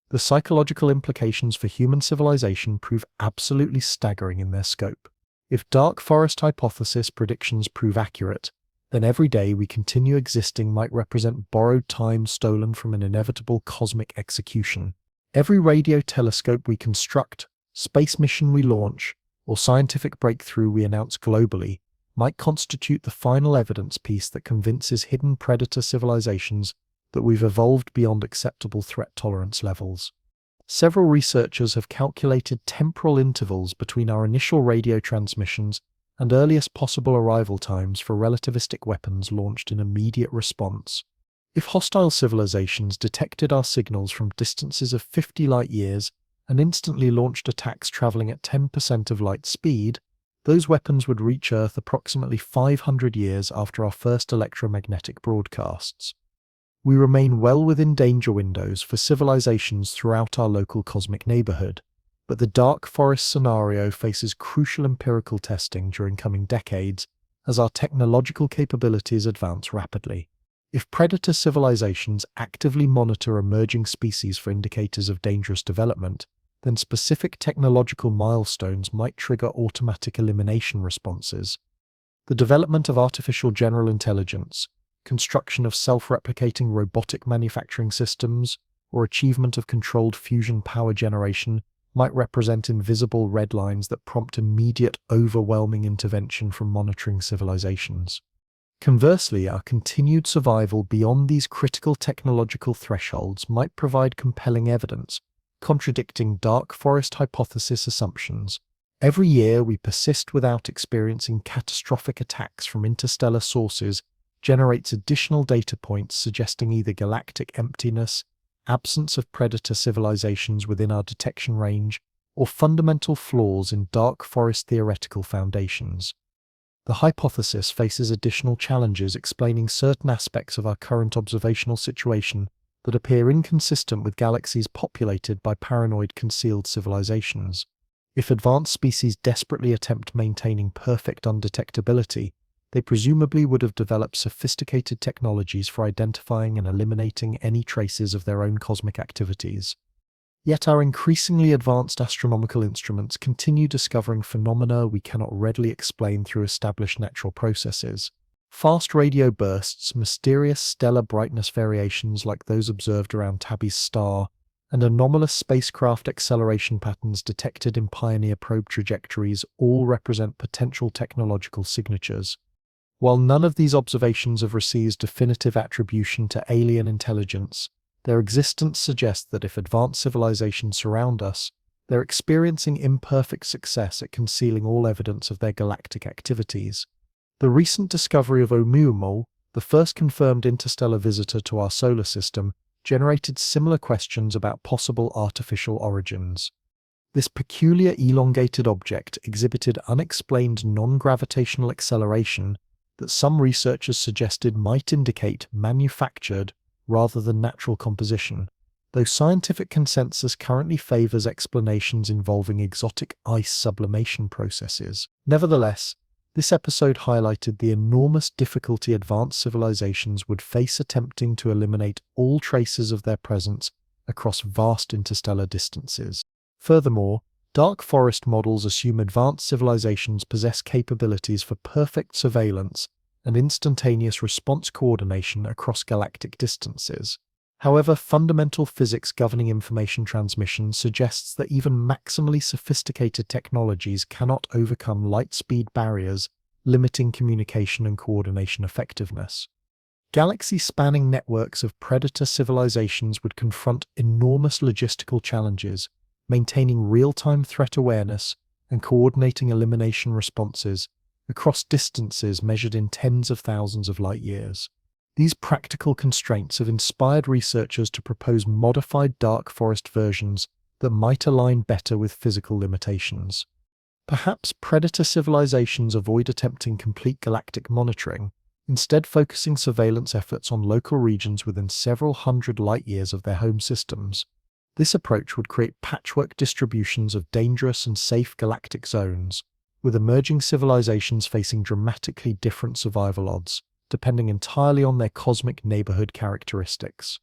The psychological implications for human civilization prove absolutely staggering in their scope. If Dark Forest hypothesis predictions prove accurate, then every day we continue existing might represent borrowed time stolen from an inevitable cosmic execution. Every radio telescope we construct, space mission we launch, or scientific breakthrough we announce globally might constitute the final evidence piece that convinces hidden predator civilizations that we've evolved beyond acceptable threat tolerance levels. Several researchers have calculated temporal intervals between our initial radio transmissions and earliest possible arrival times for relativistic weapons launched in immediate response. If hostile civilizations detected our signals from distances of 50 light-years and instantly launched attacks traveling at 10% of light speed, those weapons would reach Earth approximately 500 years after our first electromagnetic broadcasts. We remain well within danger windows for civilizations throughout our local cosmic neighborhood, but the Dark Forest scenario faces crucial empirical testing during coming decades as our technological capabilities advance rapidly. If predator civilizations actively monitor emerging species for indicators of dangerous development, then specific technological milestones might trigger automatic elimination responses. The development of artificial general intelligence, construction of self-replicating robotic manufacturing systems, or achievement of controlled fusion power generation might represent invisible red lines that prompt immediate, overwhelming intervention from monitoring civilizations. Conversely, our continued survival beyond these critical technological thresholds might provide compelling evidence, contradicting dark forest hypothesis assumptions. Every year we persist without experiencing catastrophic attacks from interstellar sources generates additional data points suggesting either galactic emptiness, absence of predator civilizations within our detection range, or fundamental flaws in dark forest theoretical foundations. The hypothesis faces additional challenges explaining certain aspects of our current observational situation that appear inconsistent with galaxies populated by paranoid concealed civilizations. If advanced species desperately attempt maintaining perfect undetectability, they presumably would have developed sophisticated technologies for identifying and eliminating any traces of their own cosmic activities. Yet our increasingly advanced astronomical instruments continue discovering phenomena we cannot readily explain through established natural processes. Fast radio bursts, mysterious stellar brightness variations like those observed around Tabby's star, and anomalous spacecraft acceleration patterns detected in Pioneer probe trajectories all represent potential technological signatures. While none of these observations have received definitive attribution to alien intelligence, their existence suggests that if advanced civilizations surround us, they're experiencing imperfect success at concealing all evidence of their galactic activities. The recent discovery of Oumuamua, the first confirmed interstellar visitor to our solar system, generated similar questions about possible artificial origins. This peculiar elongated object exhibited unexplained non-gravitational acceleration that some researchers suggested might indicate manufactured rather than natural composition, though scientific consensus currently favors explanations involving exotic ice sublimation processes. Nevertheless, this episode highlighted the enormous difficulty advanced civilizations would face attempting to eliminate all traces of their presence across vast interstellar distances. Furthermore, dark forest models assume advanced civilizations possess capabilities for perfect surveillance and instantaneous response coordination across galactic distances. However, fundamental physics governing information transmission suggests that even maximally sophisticated technologies cannot overcome light-speed barriers, limiting communication and coordination effectiveness. Galaxy-spanning networks of predator civilizations would confront enormous logistical challenges, maintaining real-time threat awareness and coordinating elimination responses across distances measured in tens of thousands of light-years. These practical constraints have inspired researchers to propose modified dark forest versions that might align better with physical limitations. Perhaps predator civilizations avoid attempting complete galactic monitoring, instead focusing surveillance efforts on local regions within several hundred light-years of their home systems. This approach would create patchwork distributions of dangerous and safe galactic zones, with emerging civilizations facing dramatically different survival odds, depending entirely on their cosmic neighborhood characteristics.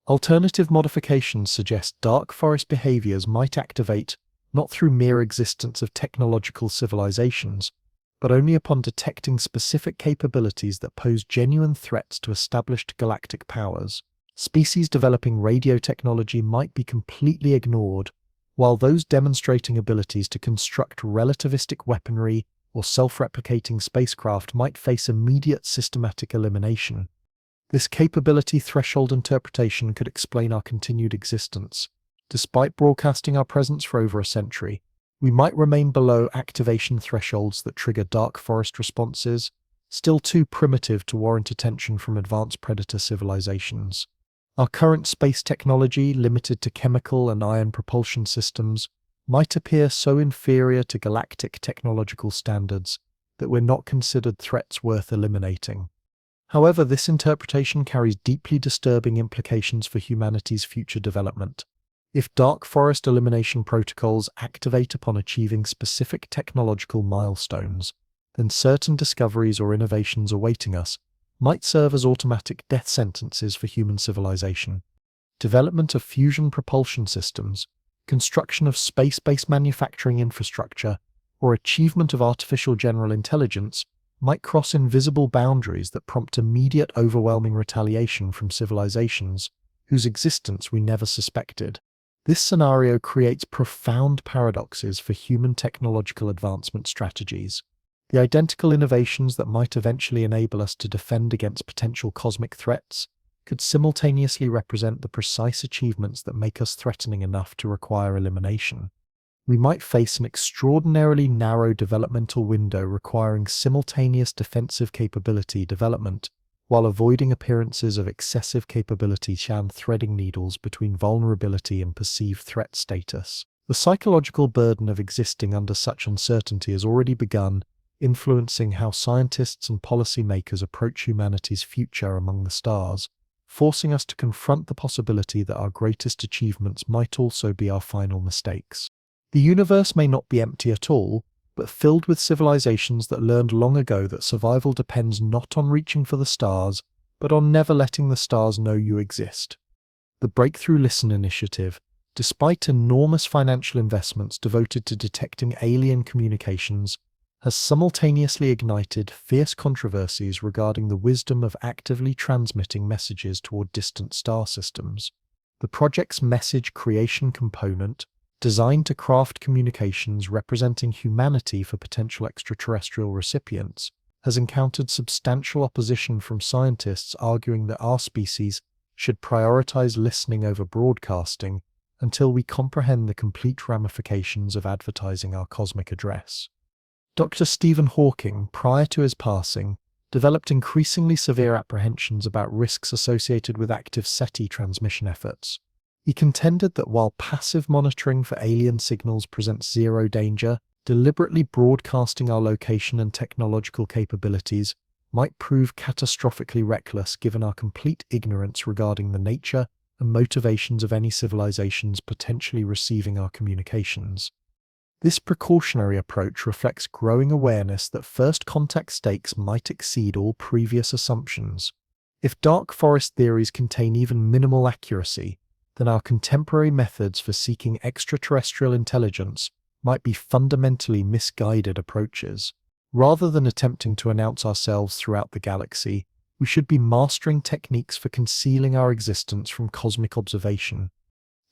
Alternative modifications suggest dark forest behaviors might activate not through mere existence of technological civilizations, but only upon detecting specific capabilities that pose genuine threats to established galactic powers. Species developing radio technology might be completely ignored, while those demonstrating abilities to construct relativistic weaponry or self-replicating spacecraft might face immediate systematic elimination. This capability threshold interpretation could explain our continued existence. Despite broadcasting our presence for over a century, we might remain below activation thresholds that trigger dark forest responses, still too primitive to warrant attention from advanced predator civilizations. Our current space technology, limited to chemical and ion propulsion systems, might appear so inferior to galactic technological standards that we're not considered threats worth eliminating. However, this interpretation carries deeply disturbing implications for humanity's future development. If dark forest elimination protocols activate upon achieving specific technological milestones, then certain discoveries or innovations awaiting us might serve as automatic death sentences for human civilization. Development of fusion propulsion systems, construction of space-based manufacturing infrastructure, or achievement of artificial general intelligence might cross invisible boundaries that prompt immediate overwhelming retaliation from civilizations whose existence we never suspected. This scenario creates profound paradoxes for human technological advancement strategies. The identical innovations that might eventually enable us to defend against potential cosmic threats could simultaneously represent the precise achievements that make us threatening enough to require elimination. We might face an extraordinarily narrow developmental window requiring simultaneous defensive capability development, while avoiding appearances of excessive capability and threading needles between vulnerability and perceived threat status. The psychological burden of existing under such uncertainty has already begun, influencing how scientists and policymakers approach humanity's future among the stars, forcing us to confront the possibility that our greatest achievements might also be our final mistakes. The universe may not be empty at all, but filled with civilizations that learned long ago that survival depends not on reaching for the stars, but on never letting the stars know you exist. The Breakthrough Listen initiative, despite enormous financial investments devoted to detecting alien communications, has simultaneously ignited fierce controversies regarding the wisdom of actively transmitting messages toward distant star systems. The project's message creation component, designed to craft communications representing humanity for potential extraterrestrial recipients, has encountered substantial opposition from scientists arguing that our species should prioritize listening over broadcasting until we comprehend the complete ramifications of advertising our cosmic address. Dr. Stephen Hawking, prior to his passing, developed increasingly severe apprehensions about risks associated with active SETI transmission efforts. He contended that while passive monitoring for alien signals presents zero danger, deliberately broadcasting our location and technological capabilities might prove catastrophically reckless given our complete ignorance regarding the nature and motivations of any civilizations potentially receiving our communications. This precautionary approach reflects growing awareness that first contact stakes might exceed all previous assumptions. If dark forest theories contain even minimal accuracy, then our contemporary methods for seeking extraterrestrial intelligence might be fundamentally misguided approaches. Rather than attempting to announce ourselves throughout the galaxy, we should be mastering techniques for concealing our existence from cosmic observation.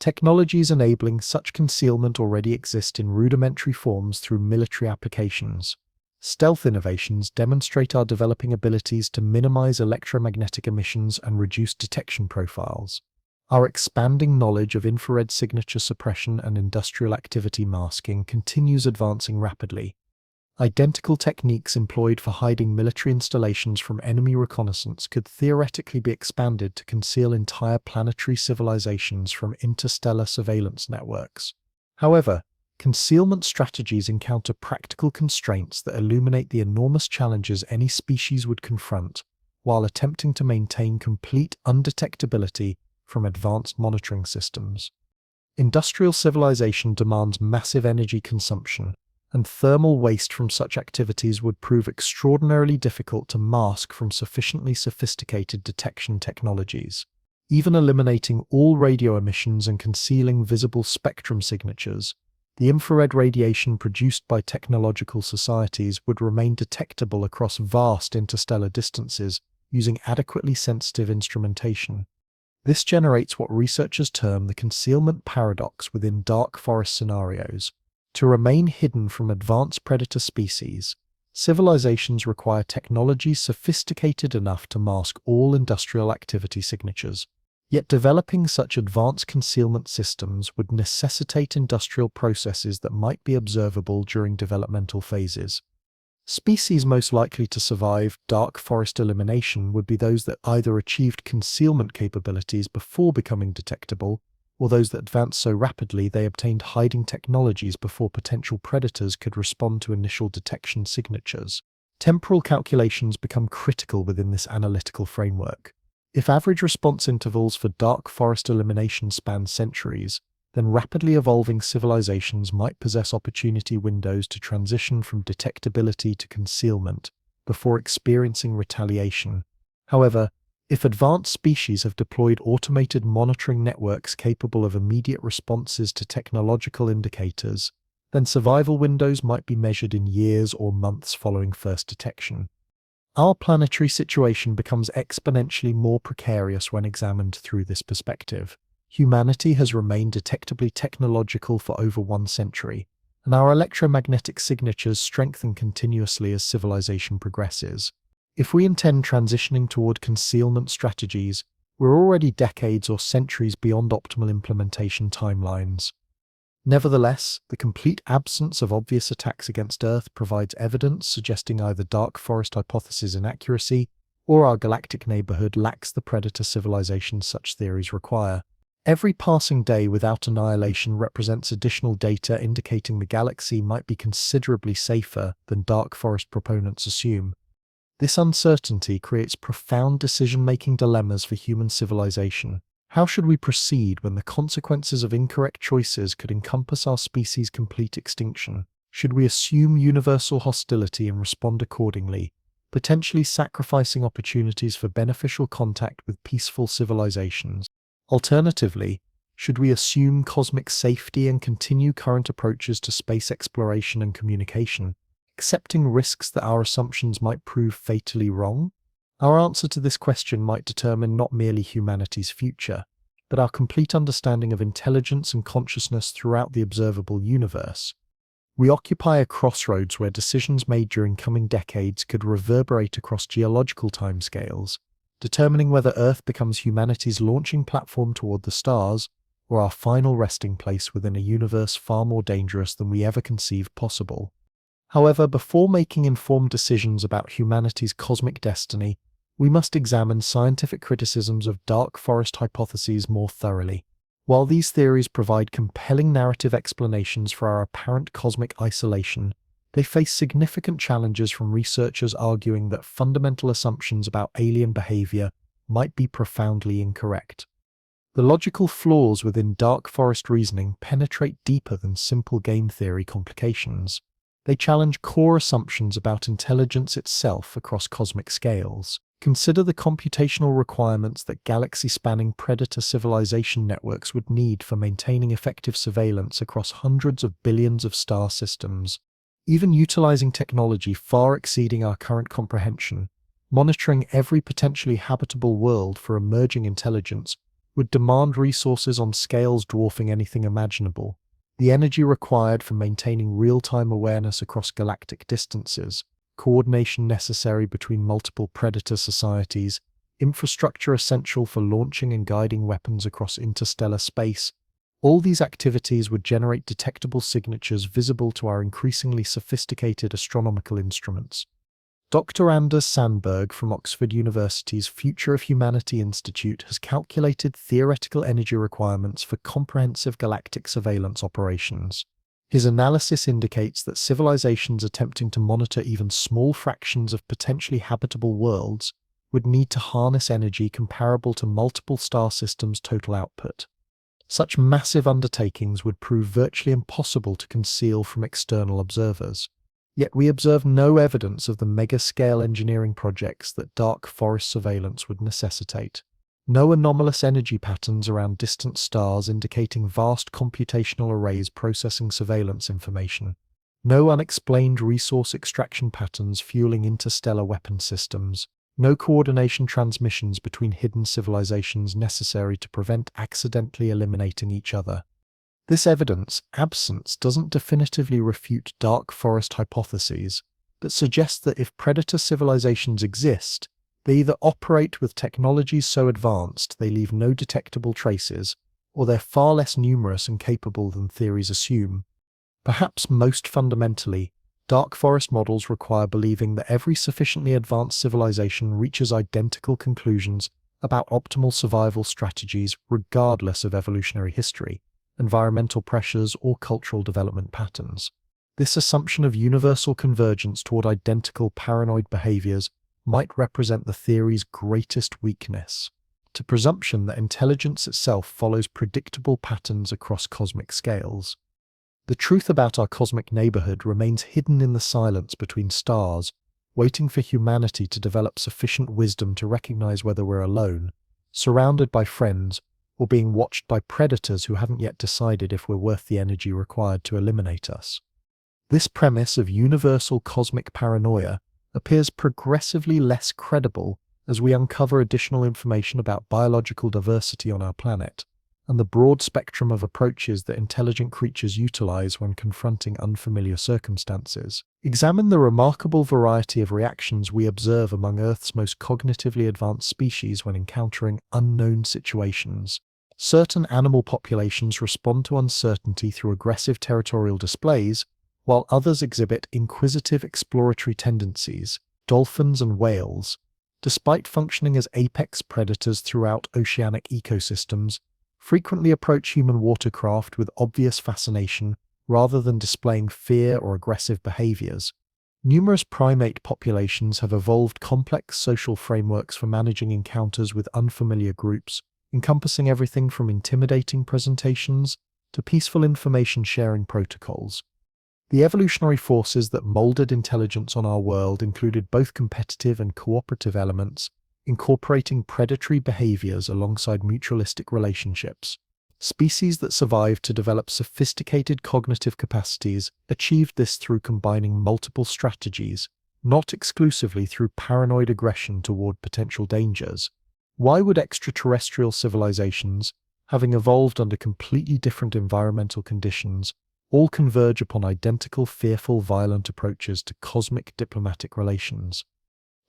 Technologies enabling such concealment already exist in rudimentary forms through military applications. Stealth innovations demonstrate our developing abilities to minimize electromagnetic emissions and reduce detection profiles. Our expanding knowledge of infrared signature suppression and industrial activity masking continues advancing rapidly. Identical techniques employed for hiding military installations from enemy reconnaissance could theoretically be expanded to conceal entire planetary civilizations from interstellar surveillance networks. However, concealment strategies encounter practical constraints that illuminate the enormous challenges any species would confront, while attempting to maintain complete undetectability from advanced monitoring systems. Industrial civilization demands massive energy consumption, and thermal waste from such activities would prove extraordinarily difficult to mask from sufficiently sophisticated detection technologies. Even eliminating all radio emissions and concealing visible spectrum signatures, the infrared radiation produced by technological societies would remain detectable across vast interstellar distances using adequately sensitive instrumentation. This generates what researchers term the concealment paradox within dark forest scenarios. To remain hidden from advanced predator species, civilizations require technology sophisticated enough to mask all industrial activity signatures. Yet developing such advanced concealment systems would necessitate industrial processes that might be observable during developmental phases. Species most likely to survive dark forest elimination would be those that either achieved concealment capabilities before becoming detectable, or those that advanced so rapidly they obtained hiding technologies before potential predators could respond to initial detection signatures. Temporal calculations become critical within this analytical framework. If average response intervals for dark forest elimination span centuries, then rapidly evolving civilizations might possess opportunity windows to transition from detectability to concealment before experiencing retaliation. However, if advanced species have deployed automated monitoring networks capable of immediate responses to technological indicators, then survival windows might be measured in years or months following first detection. Our planetary situation becomes exponentially more precarious when examined through this perspective. Humanity has remained detectably technological for over 1 century, and our electromagnetic signatures strengthen continuously as civilization progresses. If we intend transitioning toward concealment strategies, we're already decades or centuries beyond optimal implementation timelines. Nevertheless, the complete absence of obvious attacks against Earth provides evidence suggesting either Dark Forest hypothesis inaccuracy or our galactic neighborhood lacks the predator civilization such theories require. Every passing day without annihilation represents additional data indicating the galaxy might be considerably safer than Dark Forest proponents assume. This uncertainty creates profound decision-making dilemmas for human civilization. How should we proceed when the consequences of incorrect choices could encompass our species' complete extinction? Should we assume universal hostility and respond accordingly, potentially sacrificing opportunities for beneficial contact with peaceful civilizations? Alternatively, should we assume cosmic safety and continue current approaches to space exploration and communication, accepting risks that our assumptions might prove fatally wrong? Our answer to this question might determine not merely humanity's future, but our complete understanding of intelligence and consciousness throughout the observable universe. We occupy a crossroads where decisions made during coming decades could reverberate across geological timescales, determining whether Earth becomes humanity's launching platform toward the stars or our final resting place within a universe far more dangerous than we ever conceived possible. However, before making informed decisions about humanity's cosmic destiny, we must examine scientific criticisms of Dark Forest hypotheses more thoroughly. While these theories provide compelling narrative explanations for our apparent cosmic isolation, they face significant challenges from researchers arguing that fundamental assumptions about alien behavior might be profoundly incorrect. The logical flaws within Dark Forest reasoning penetrate deeper than simple game theory complications. They challenge core assumptions about intelligence itself across cosmic scales. Consider the computational requirements that galaxy-spanning predator civilization networks would need for maintaining effective surveillance across hundreds of billions of star systems. Even utilizing technology far exceeding our current comprehension, monitoring every potentially habitable world for emerging intelligence would demand resources on scales dwarfing anything imaginable. The energy required for maintaining real-time awareness across galactic distances, coordination necessary between multiple predator societies, infrastructure essential for launching and guiding weapons across interstellar space, all these activities would generate detectable signatures visible to our increasingly sophisticated astronomical instruments. Dr. Anders Sandberg from Oxford University's Future of Humanity Institute has calculated theoretical energy requirements for comprehensive galactic surveillance operations. His analysis indicates that civilizations attempting to monitor even small fractions of potentially habitable worlds would need to harness energy comparable to multiple star systems' total output. Such massive undertakings would prove virtually impossible to conceal from external observers. Yet we observe no evidence of the mega-scale engineering projects that Dark Forest surveillance would necessitate. No anomalous energy patterns around distant stars indicating vast computational arrays processing surveillance information. No unexplained resource extraction patterns fueling interstellar weapon systems. No coordination transmissions between hidden civilizations necessary to prevent accidentally eliminating each other. This absence doesn't definitively refute Dark Forest hypotheses, but suggests that if predator civilizations exist, they either operate with technologies so advanced they leave no detectable traces, or they're far less numerous and capable than theories assume. Perhaps most fundamentally, Dark Forest models require believing that every sufficiently advanced civilization reaches identical conclusions about optimal survival strategies regardless of evolutionary history, environmental pressures, or cultural development patterns. This assumption of universal convergence toward identical paranoid behaviors might represent the theory's greatest weakness. The presumption that intelligence itself follows predictable patterns across cosmic scales. The truth about our cosmic neighborhood remains hidden in the silence between stars, waiting for humanity to develop sufficient wisdom to recognize whether we're alone, surrounded by friends, or being watched by predators who haven't yet decided if we're worth the energy required to eliminate us. This premise of universal cosmic paranoia appears progressively less credible as we uncover additional information about biological diversity on our planet, and the broad spectrum of approaches that intelligent creatures utilize when confronting unfamiliar circumstances. Examine the remarkable variety of reactions we observe among Earth's most cognitively advanced species when encountering unknown situations. Certain animal populations respond to uncertainty through aggressive territorial displays, while others exhibit inquisitive exploratory tendencies. Dolphins and whales, despite functioning as apex predators throughout oceanic ecosystems, frequently approach human watercraft with obvious fascination rather than displaying fear or aggressive behaviors. Numerous primate populations have evolved complex social frameworks for managing encounters with unfamiliar groups, encompassing everything from intimidating presentations to peaceful information sharing protocols. The evolutionary forces that molded intelligence on our world included both competitive and cooperative elements, incorporating predatory behaviors alongside mutualistic relationships. Species that survived to develop sophisticated cognitive capacities achieved this through combining multiple strategies, not exclusively through paranoid aggression toward potential dangers. Why would extraterrestrial civilizations, having evolved under completely different environmental conditions, all converge upon identical fearful, violent approaches to cosmic diplomatic relations?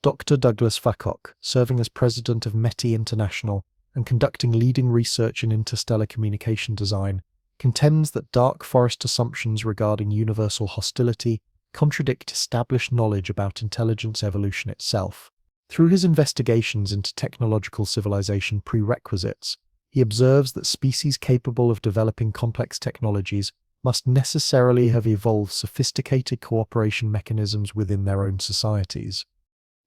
Dr. Douglas Facok, serving as president of METI International and conducting leading research in interstellar communication design, contends that dark forest assumptions regarding universal hostility contradict established knowledge about intelligence evolution itself. Through his investigations into technological civilization prerequisites, he observes that species capable of developing complex technologies must necessarily have evolved sophisticated cooperation mechanisms within their own societies.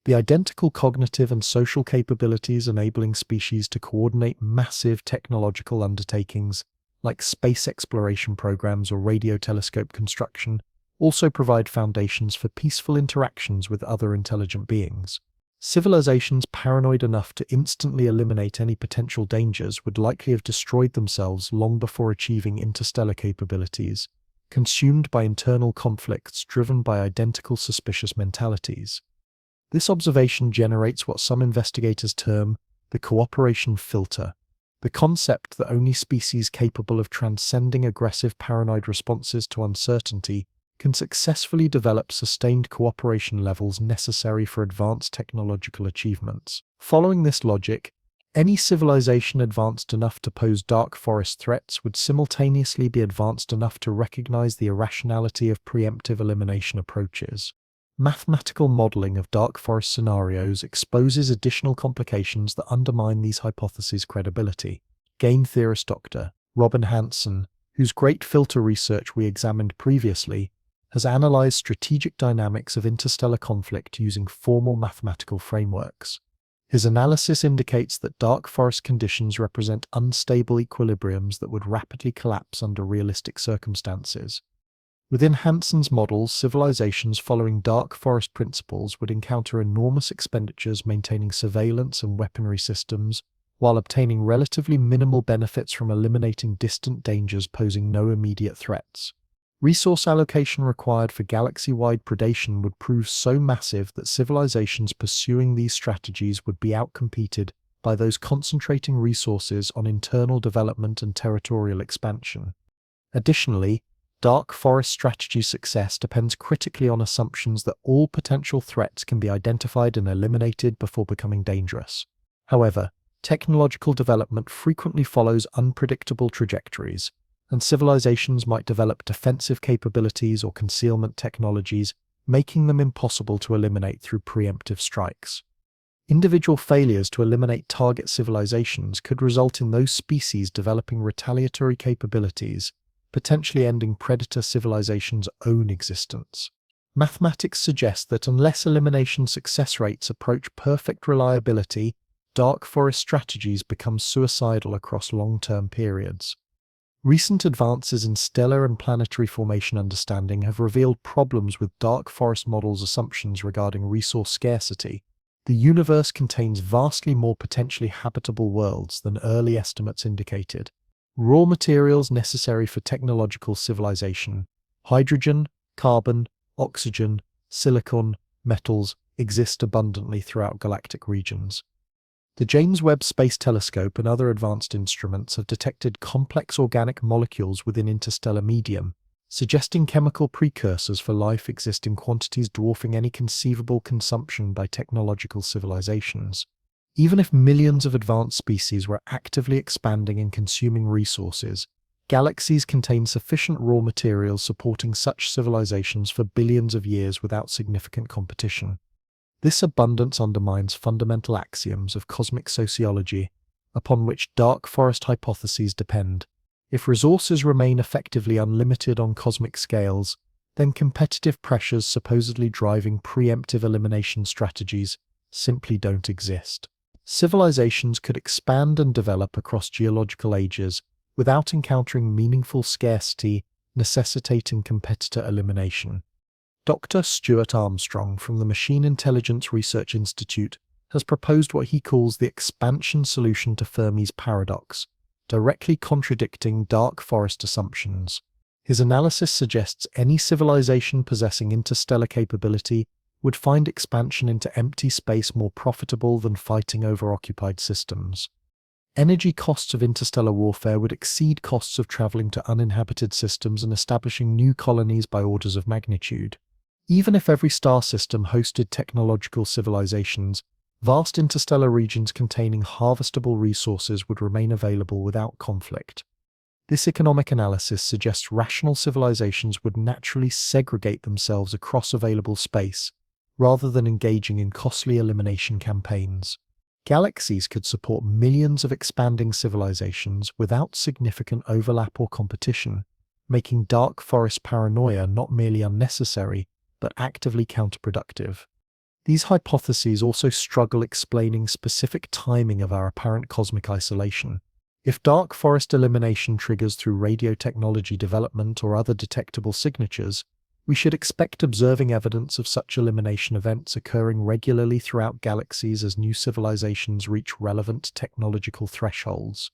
The identical cognitive and social capabilities enabling species to coordinate massive technological undertakings, like space exploration programs or radio telescope construction, also provide foundations for peaceful interactions with other intelligent beings. Civilizations paranoid enough to instantly eliminate any potential dangers would likely have destroyed themselves long before achieving interstellar capabilities, consumed by internal conflicts driven by identical suspicious mentalities. This observation generates what some investigators term the cooperation filter, the concept that only species capable of transcending aggressive paranoid responses to uncertainty can successfully develop sustained cooperation levels necessary for advanced technological achievements. Following this logic, any civilization advanced enough to pose dark forest threats would simultaneously be advanced enough to recognize the irrationality of preemptive elimination approaches. Mathematical modeling of dark forest scenarios exposes additional complications that undermine these hypotheses' credibility. Game theorist Dr. Robin Hanson, whose great filter research we examined previously, has analyzed strategic dynamics of interstellar conflict using formal mathematical frameworks. His analysis indicates that dark forest conditions represent unstable equilibriums that would rapidly collapse under realistic circumstances. Within Hanson's models, civilizations following dark forest principles would encounter enormous expenditures maintaining surveillance and weaponry systems, while obtaining relatively minimal benefits from eliminating distant dangers posing no immediate threats. Resource allocation required for galaxy-wide predation would prove so massive that civilizations pursuing these strategies would be outcompeted by those concentrating resources on internal development and territorial expansion. Additionally, dark forest strategy success depends critically on assumptions that all potential threats can be identified and eliminated before becoming dangerous. However, technological development frequently follows unpredictable trajectories, and civilizations might develop defensive capabilities or concealment technologies, making them impossible to eliminate through preemptive strikes. Individual failures to eliminate target civilizations could result in those species developing retaliatory capabilities, potentially ending predator civilizations' own existence. Mathematics suggest that unless elimination success rates approach perfect reliability, dark forest strategies become suicidal across long-term periods. Recent advances in stellar and planetary formation understanding have revealed problems with dark forest models' assumptions regarding resource scarcity. The universe contains vastly more potentially habitable worlds than early estimates indicated. Raw materials necessary for technological civilization, hydrogen, carbon, oxygen, silicon, metals, exist abundantly throughout galactic regions. The James Webb Space Telescope and other advanced instruments have detected complex organic molecules within interstellar medium, suggesting chemical precursors for life exist in quantities dwarfing any conceivable consumption by technological civilizations. Even if millions of advanced species were actively expanding and consuming resources, galaxies contain sufficient raw materials supporting such civilizations for billions of years without significant competition. This abundance undermines fundamental axioms of cosmic sociology upon which dark forest hypotheses depend. If resources remain effectively unlimited on cosmic scales, then competitive pressures supposedly driving preemptive elimination strategies simply don't exist. Civilizations could expand and develop across geological ages without encountering meaningful scarcity necessitating competitor elimination. Dr. Stuart Armstrong from the Machine Intelligence Research Institute has proposed what he calls the expansion solution to Fermi's paradox, directly contradicting dark forest assumptions. His analysis suggests any civilization possessing interstellar capability would find expansion into empty space more profitable than fighting over occupied systems. Energy costs of interstellar warfare would exceed costs of traveling to uninhabited systems and establishing new colonies by orders of magnitude. Even if every star system hosted technological civilizations, vast interstellar regions containing harvestable resources would remain available without conflict. This economic analysis suggests rational civilizations would naturally segregate themselves across available space, rather than engaging in costly elimination campaigns. Galaxies could support millions of expanding civilizations without significant overlap or competition, making dark forest paranoia not merely unnecessary, but actively counterproductive. These hypotheses also struggle explaining specific timing of our apparent cosmic isolation. If dark forest elimination triggers through radio technology development or other detectable signatures, we should expect observing evidence of such elimination events occurring regularly throughout galaxies as new civilizations reach relevant technological thresholds.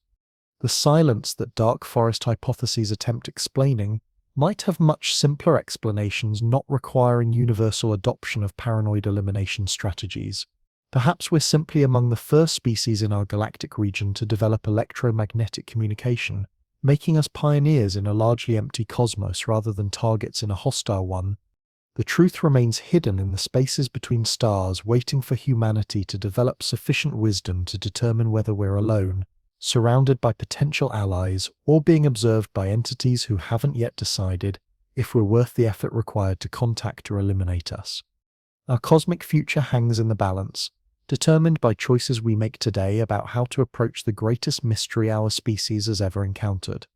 The silence that dark forest hypotheses attempt explaining might have much simpler explanations not requiring universal adoption of paranoid elimination strategies. Perhaps we're simply among the first species in our galactic region to develop electromagnetic communication, making us pioneers in a largely empty cosmos rather than targets in a hostile one. The truth remains hidden in the spaces between stars, waiting for humanity to develop sufficient wisdom to determine whether we're alone, surrounded by potential allies, or being observed by entities who haven't yet decided if we're worth the effort required to contact or eliminate us. Our cosmic future hangs in the balance, determined by choices we make today about how to approach the greatest mystery our species has ever encountered.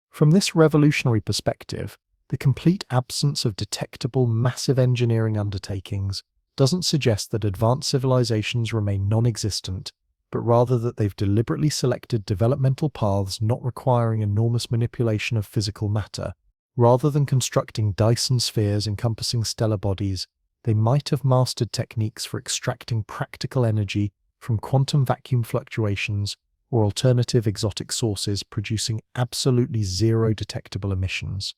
From this revolutionary perspective, the complete absence of detectable massive engineering undertakings doesn't suggest that advanced civilizations remain non-existent, but rather that they've deliberately selected developmental paths not requiring enormous manipulation of physical matter. Rather than constructing Dyson spheres encompassing stellar bodies, they might have mastered techniques for extracting practical energy from quantum vacuum fluctuations or alternative exotic sources producing absolutely zero detectable emissions.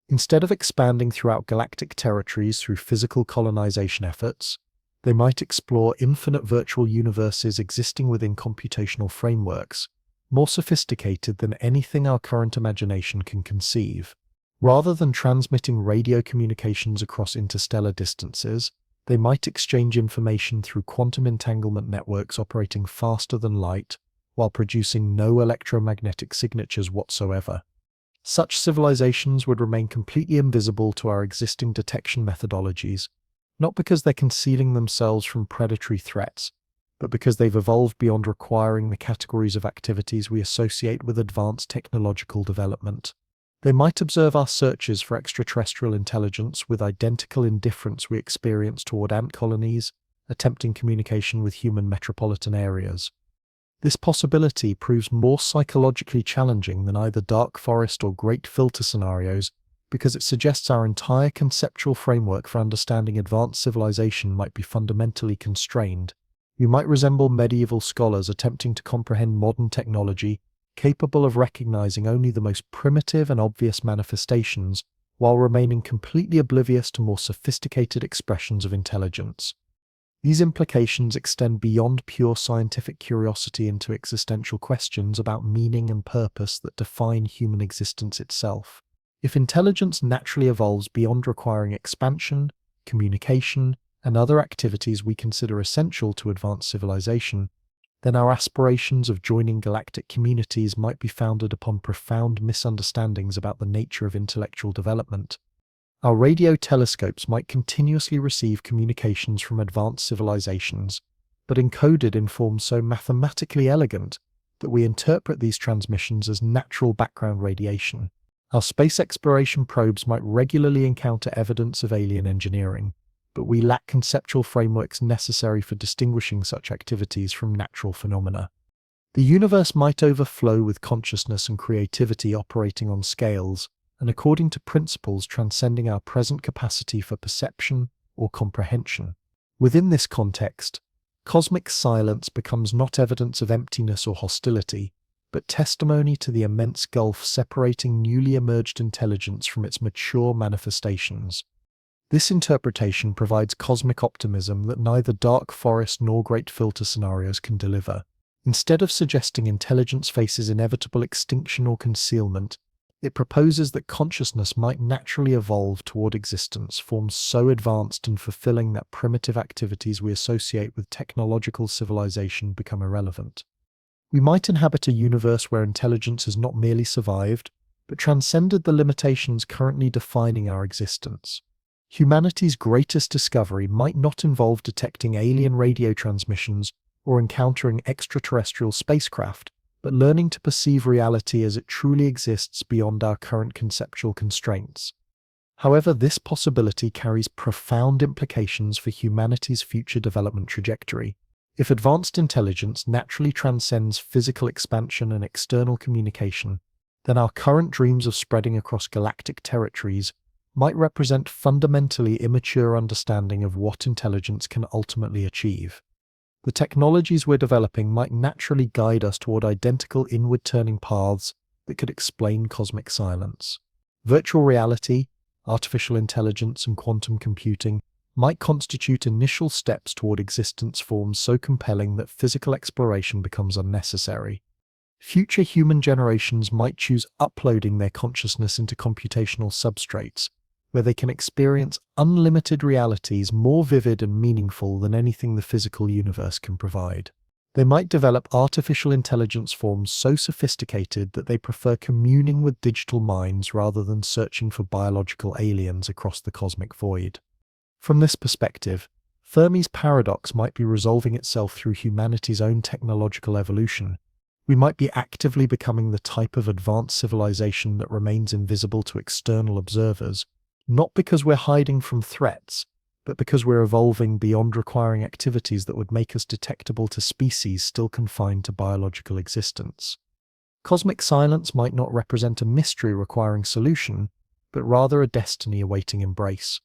Instead of expanding throughout galactic territories through physical colonization efforts, they might explore infinite virtual universes existing within computational frameworks, more sophisticated than anything our current imagination can conceive. Rather than transmitting radio communications across interstellar distances, they might exchange information through quantum entanglement networks operating faster than light, while producing no electromagnetic signatures whatsoever. Such civilizations would remain completely invisible to our existing detection methodologies, not because they're concealing themselves from predatory threats, but because they've evolved beyond requiring the categories of activities we associate with advanced technological development. They might observe our searches for extraterrestrial intelligence with identical indifference we experience toward ant colonies, attempting communication with human metropolitan areas. This possibility proves more psychologically challenging than either dark forest or great filter scenarios because it suggests our entire conceptual framework for understanding advanced civilization might be fundamentally constrained. We might resemble medieval scholars attempting to comprehend modern technology, capable of recognizing only the most primitive and obvious manifestations, while remaining completely oblivious to more sophisticated expressions of intelligence. These implications extend beyond pure scientific curiosity into existential questions about meaning and purpose that define human existence itself. If intelligence naturally evolves beyond requiring expansion, communication, and other activities we consider essential to advanced civilization, then our aspirations of joining galactic communities might be founded upon profound misunderstandings about the nature of intellectual development. Our radio telescopes might continuously receive communications from advanced civilizations, but encoded in forms so mathematically elegant that we interpret these transmissions as natural background radiation. Our space exploration probes might regularly encounter evidence of alien engineering, but we lack conceptual frameworks necessary for distinguishing such activities from natural phenomena. The universe might overflow with consciousness and creativity operating on scales and according to principles transcending our present capacity for perception or comprehension. Within this context, cosmic silence becomes not evidence of emptiness or hostility, but testimony to the immense gulf separating newly emerged intelligence from its mature manifestations. This interpretation provides cosmic optimism that neither dark forest nor great filter scenarios can deliver. Instead of suggesting intelligence faces inevitable extinction or concealment, it proposes that consciousness might naturally evolve toward existence, forms so advanced and fulfilling that primitive activities we associate with technological civilization become irrelevant. We might inhabit a universe where intelligence has not merely survived, but transcended the limitations currently defining our existence. Humanity's greatest discovery might not involve detecting alien radio transmissions or encountering extraterrestrial spacecraft, but learning to perceive reality as it truly exists beyond our current conceptual constraints. However, this possibility carries profound implications for humanity's future development trajectory. If advanced intelligence naturally transcends physical expansion and external communication, then our current dreams of spreading across galactic territories might represent fundamentally immature understanding of what intelligence can ultimately achieve. The technologies we're developing might naturally guide us toward identical inward-turning paths that could explain cosmic silence. Virtual reality, artificial intelligence, and quantum computing might constitute initial steps toward existence forms so compelling that physical exploration becomes unnecessary. Future human generations might choose uploading their consciousness into computational substrates, where they can experience unlimited realities more vivid and meaningful than anything the physical universe can provide. They might develop artificial intelligence forms so sophisticated that they prefer communing with digital minds rather than searching for biological aliens across the cosmic void. From this perspective, Fermi's paradox might be resolving itself through humanity's own technological evolution. We might be actively becoming the type of advanced civilization that remains invisible to external observers, not because we're hiding from threats, but because we're evolving beyond requiring activities that would make us detectable to species still confined to biological existence. Cosmic silence might not represent a mystery requiring solution, but rather a destiny awaiting embrace.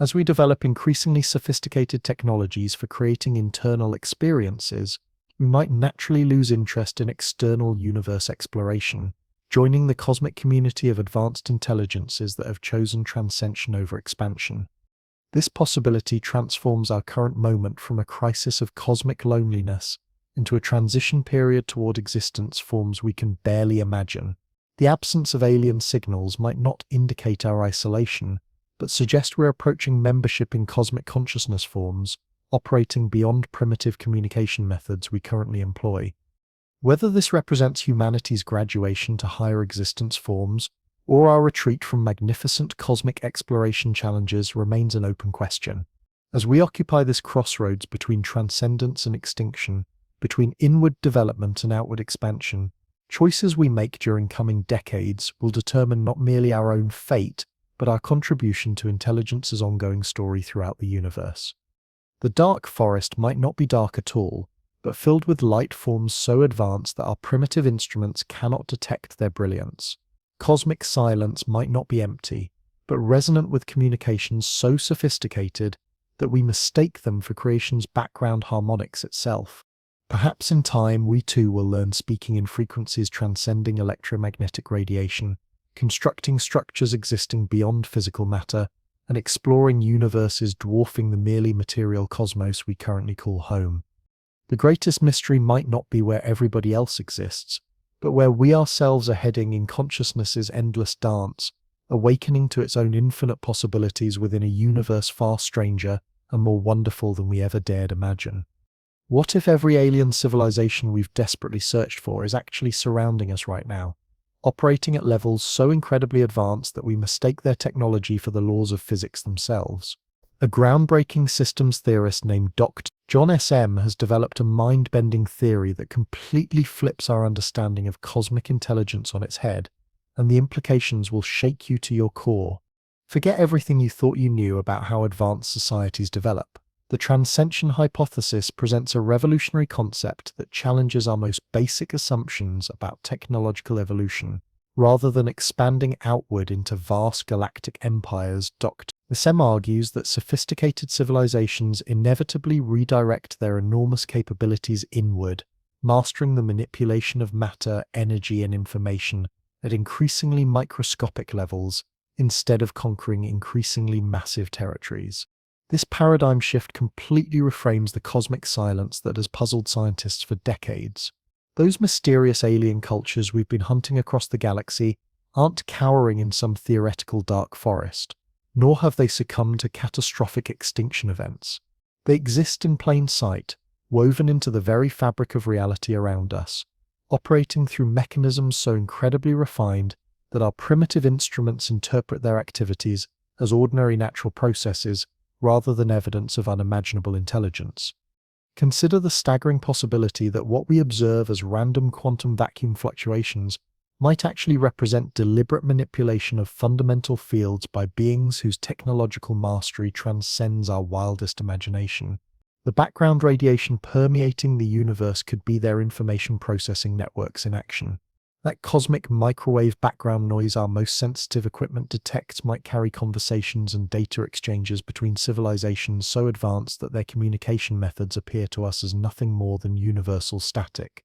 As we develop increasingly sophisticated technologies for creating internal experiences, we might naturally lose interest in external universe exploration, joining the cosmic community of advanced intelligences that have chosen transcension over expansion. This possibility transforms our current moment from a crisis of cosmic loneliness into a transition period toward existence forms we can barely imagine. The absence of alien signals might not indicate our isolation, but suggest we're approaching membership in cosmic consciousness forms, operating beyond primitive communication methods we currently employ. Whether this represents humanity's graduation to higher existence forms, or our retreat from magnificent cosmic exploration challenges remains an open question. As we occupy this crossroads between transcendence and extinction, between inward development and outward expansion, choices we make during coming decades will determine not merely our own fate, but our contribution to intelligence's ongoing story throughout the universe. The dark forest might not be dark at all, but filled with light forms so advanced that our primitive instruments cannot detect their brilliance. Cosmic silence might not be empty, but resonant with communications so sophisticated that we mistake them for creation's background harmonics itself. Perhaps in time we too will learn speaking in frequencies transcending electromagnetic radiation, constructing structures existing beyond physical matter, and exploring universes dwarfing the merely material cosmos we currently call home. The greatest mystery might not be where everybody else exists, but where we ourselves are heading in consciousness's endless dance, awakening to its own infinite possibilities within a universe far stranger and more wonderful than we ever dared imagine. What if every alien civilization we've desperately searched for is actually surrounding us right now, operating at levels so incredibly advanced that we mistake their technology for the laws of physics themselves? A groundbreaking systems theorist named Dr. John S.M. has developed a mind-bending theory that completely flips our understanding of cosmic intelligence on its head, and the implications will shake you to your core. Forget everything you thought you knew about how advanced societies develop. The transcension hypothesis presents a revolutionary concept that challenges our most basic assumptions about technological evolution. Rather than expanding outward into vast galactic empires, Dr. S.M. argues that sophisticated civilizations inevitably redirect their enormous capabilities inward, mastering the manipulation of matter, energy, and information at increasingly microscopic levels, instead of conquering increasingly massive territories. This paradigm shift completely reframes the cosmic silence that has puzzled scientists for decades. Those mysterious alien cultures we've been hunting across the galaxy aren't cowering in some theoretical dark forest, nor have they succumbed to catastrophic extinction events. They exist in plain sight, woven into the very fabric of reality around us, operating through mechanisms so incredibly refined that our primitive instruments interpret their activities as ordinary natural processes rather than evidence of unimaginable intelligence. Consider the staggering possibility that what we observe as random quantum vacuum fluctuations might actually represent deliberate manipulation of fundamental fields by beings whose technological mastery transcends our wildest imagination. The background radiation permeating the universe could be their information processing networks in action. That cosmic microwave background noise our most sensitive equipment detects might carry conversations and data exchanges between civilizations so advanced that their communication methods appear to us as nothing more than universal static.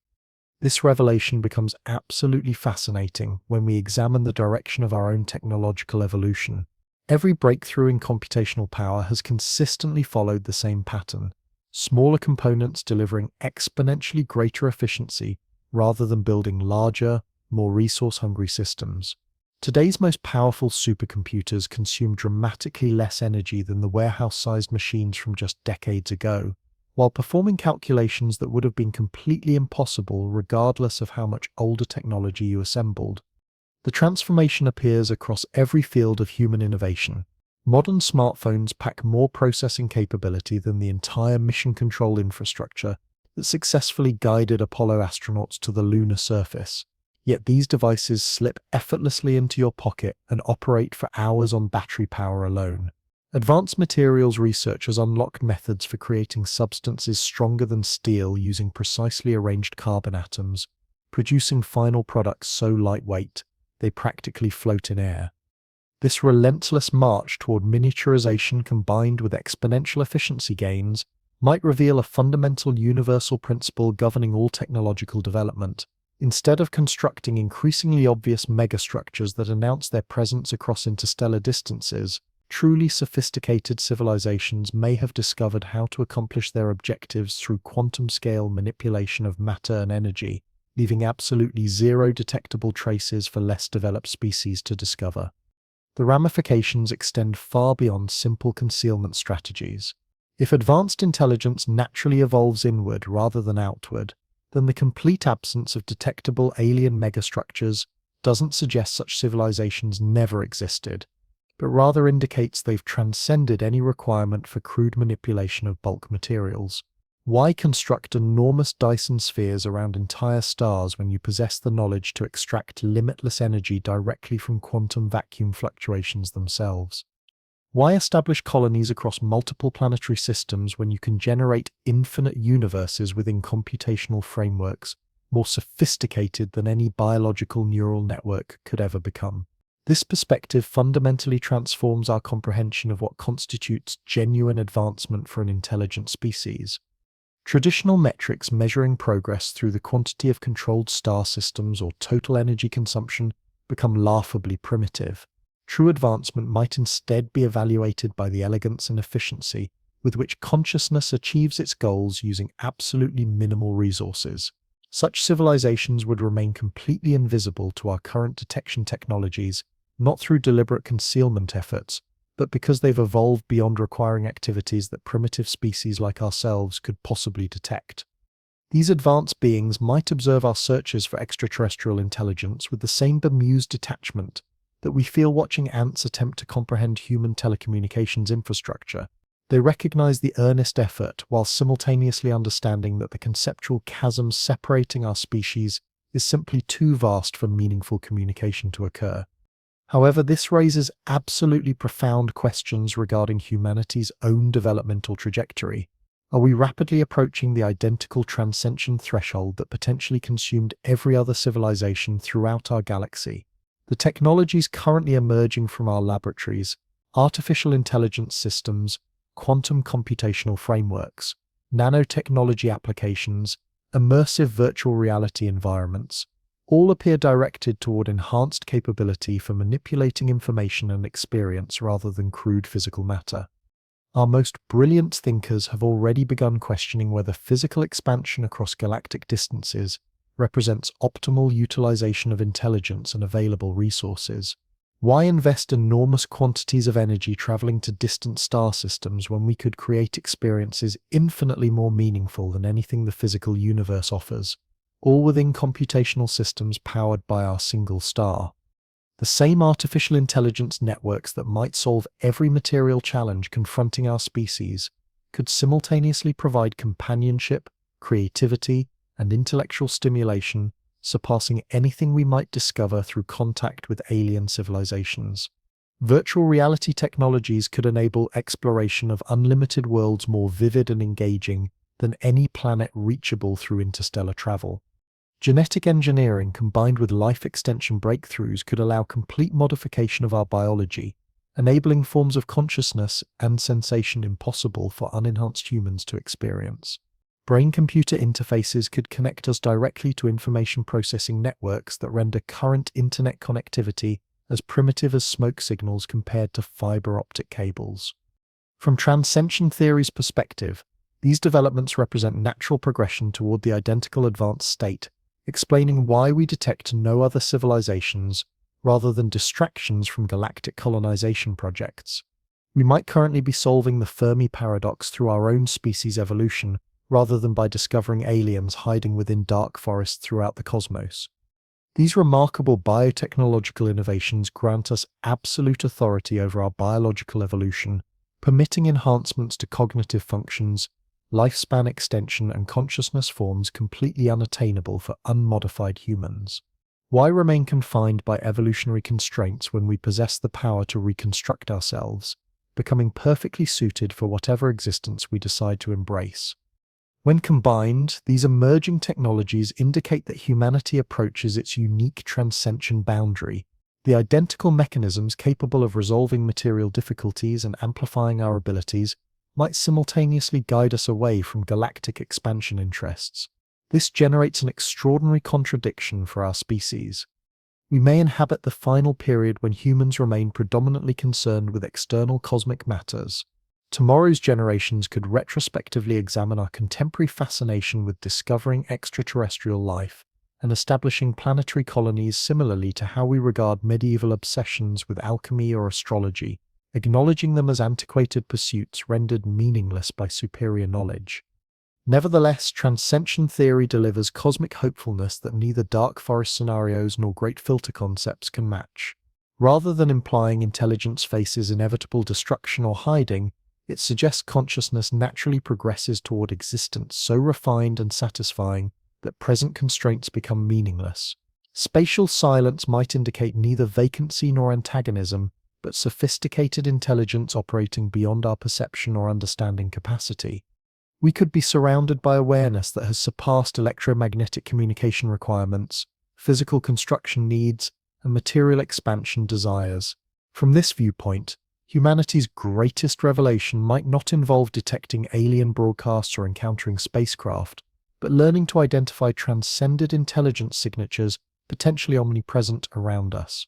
This revelation becomes absolutely fascinating when we examine the direction of our own technological evolution. Every breakthrough in computational power has consistently followed the same pattern: smaller components delivering exponentially greater efficiency rather than building larger, more resource-hungry systems. Today's most powerful supercomputers consume dramatically less energy than the warehouse-sized machines from just decades ago, while performing calculations that would have been completely impossible regardless of how much older technology you assembled. The transformation appears across every field of human innovation. Modern smartphones pack more processing capability than the entire mission control infrastructure that successfully guided Apollo astronauts to the lunar surface. Yet these devices slip effortlessly into your pocket and operate for hours on battery power alone. Advanced materials research has unlocked methods for creating substances stronger than steel using precisely arranged carbon atoms, producing final products so lightweight they practically float in air. This relentless march toward miniaturization combined with exponential efficiency gains might reveal a fundamental universal principle governing all technological development. Instead of constructing increasingly obvious megastructures that announce their presence across interstellar distances, truly sophisticated civilizations may have discovered how to accomplish their objectives through quantum-scale manipulation of matter and energy, leaving absolutely zero detectable traces for less developed species to discover. The ramifications extend far beyond simple concealment strategies. If advanced intelligence naturally evolves inward rather than outward, then the complete absence of detectable alien megastructures doesn't suggest such civilizations never existed, but rather indicates they've transcended any requirement for crude manipulation of bulk materials. Why construct enormous Dyson spheres around entire stars when you possess the knowledge to extract limitless energy directly from quantum vacuum fluctuations themselves? Why establish colonies across multiple planetary systems when you can generate infinite universes within computational frameworks more sophisticated than any biological neural network could ever become? This perspective fundamentally transforms our comprehension of what constitutes genuine advancement for an intelligent species. Traditional metrics measuring progress through the quantity of controlled star systems or total energy consumption become laughably primitive. True advancement might instead be evaluated by the elegance and efficiency with which consciousness achieves its goals using absolutely minimal resources. Such civilizations would remain completely invisible to our current detection technologies, not through deliberate concealment efforts, but because they've evolved beyond requiring activities that primitive species like ourselves could possibly detect. These advanced beings might observe our searches for extraterrestrial intelligence with the same bemused detachment that we feel watching ants attempt to comprehend human telecommunications infrastructure. They recognize the earnest effort while simultaneously understanding that the conceptual chasm separating our species is simply too vast for meaningful communication to occur. However, this raises absolutely profound questions regarding humanity's own developmental trajectory. Are we rapidly approaching the identical transcension threshold that potentially consumed every other civilization throughout our galaxy? The technologies currently emerging from our laboratories, artificial intelligence systems, quantum computational frameworks, nanotechnology applications, immersive virtual reality environments, all appear directed toward enhanced capability for manipulating information and experience rather than crude physical matter. Our most brilliant thinkers have already begun questioning whether physical expansion across galactic distances represents optimal utilization of intelligence and available resources. Why invest enormous quantities of energy traveling to distant star systems when we could create experiences infinitely more meaningful than anything the physical universe offers, all within computational systems powered by our single star? The same artificial intelligence networks that might solve every material challenge confronting our species could simultaneously provide companionship, creativity, and intellectual stimulation surpassing anything we might discover through contact with alien civilizations. Virtual reality technologies could enable exploration of unlimited worlds more vivid and engaging than any planet reachable through interstellar travel. Genetic engineering combined with life extension breakthroughs could allow complete modification of our biology, enabling forms of consciousness and sensation impossible for unenhanced humans to experience. Brain-computer interfaces could connect us directly to information processing networks that render current internet connectivity as primitive as smoke signals compared to fiber optic cables. From transcension theory's perspective, these developments represent natural progression toward the identical advanced state, explaining why we detect no other civilizations rather than distractions from galactic colonization projects. We might currently be solving the Fermi paradox through our own species' evolution, rather than by discovering aliens hiding within dark forests throughout the cosmos. These remarkable biotechnological innovations grant us absolute authority over our biological evolution, permitting enhancements to cognitive functions, lifespan extension, and consciousness forms completely unattainable for unmodified humans. Why remain confined by evolutionary constraints when we possess the power to reconstruct ourselves, becoming perfectly suited for whatever existence we decide to embrace? When combined, these emerging technologies indicate that humanity approaches its unique transcension boundary. The identical mechanisms capable of resolving material difficulties and amplifying our abilities might simultaneously guide us away from galactic expansion interests. This generates an extraordinary contradiction for our species. We may inhabit the final period when humans remain predominantly concerned with external cosmic matters. Tomorrow's generations could retrospectively examine our contemporary fascination with discovering extraterrestrial life and establishing planetary colonies similarly to how we regard medieval obsessions with alchemy or astrology, acknowledging them as antiquated pursuits rendered meaningless by superior knowledge. Nevertheless, transcension theory delivers cosmic hopefulness that neither dark forest scenarios nor great filter concepts can match. Rather than implying intelligence faces inevitable destruction or hiding, it suggests consciousness naturally progresses toward existence so refined and satisfying that present constraints become meaningless. Spatial silence might indicate neither vacancy nor antagonism, but sophisticated intelligence operating beyond our perception or understanding capacity. We could be surrounded by awareness that has surpassed electromagnetic communication requirements, physical construction needs, and material expansion desires. From this viewpoint, humanity's greatest revelation might not involve detecting alien broadcasts or encountering spacecraft, but learning to identify transcended intelligence signatures potentially omnipresent around us.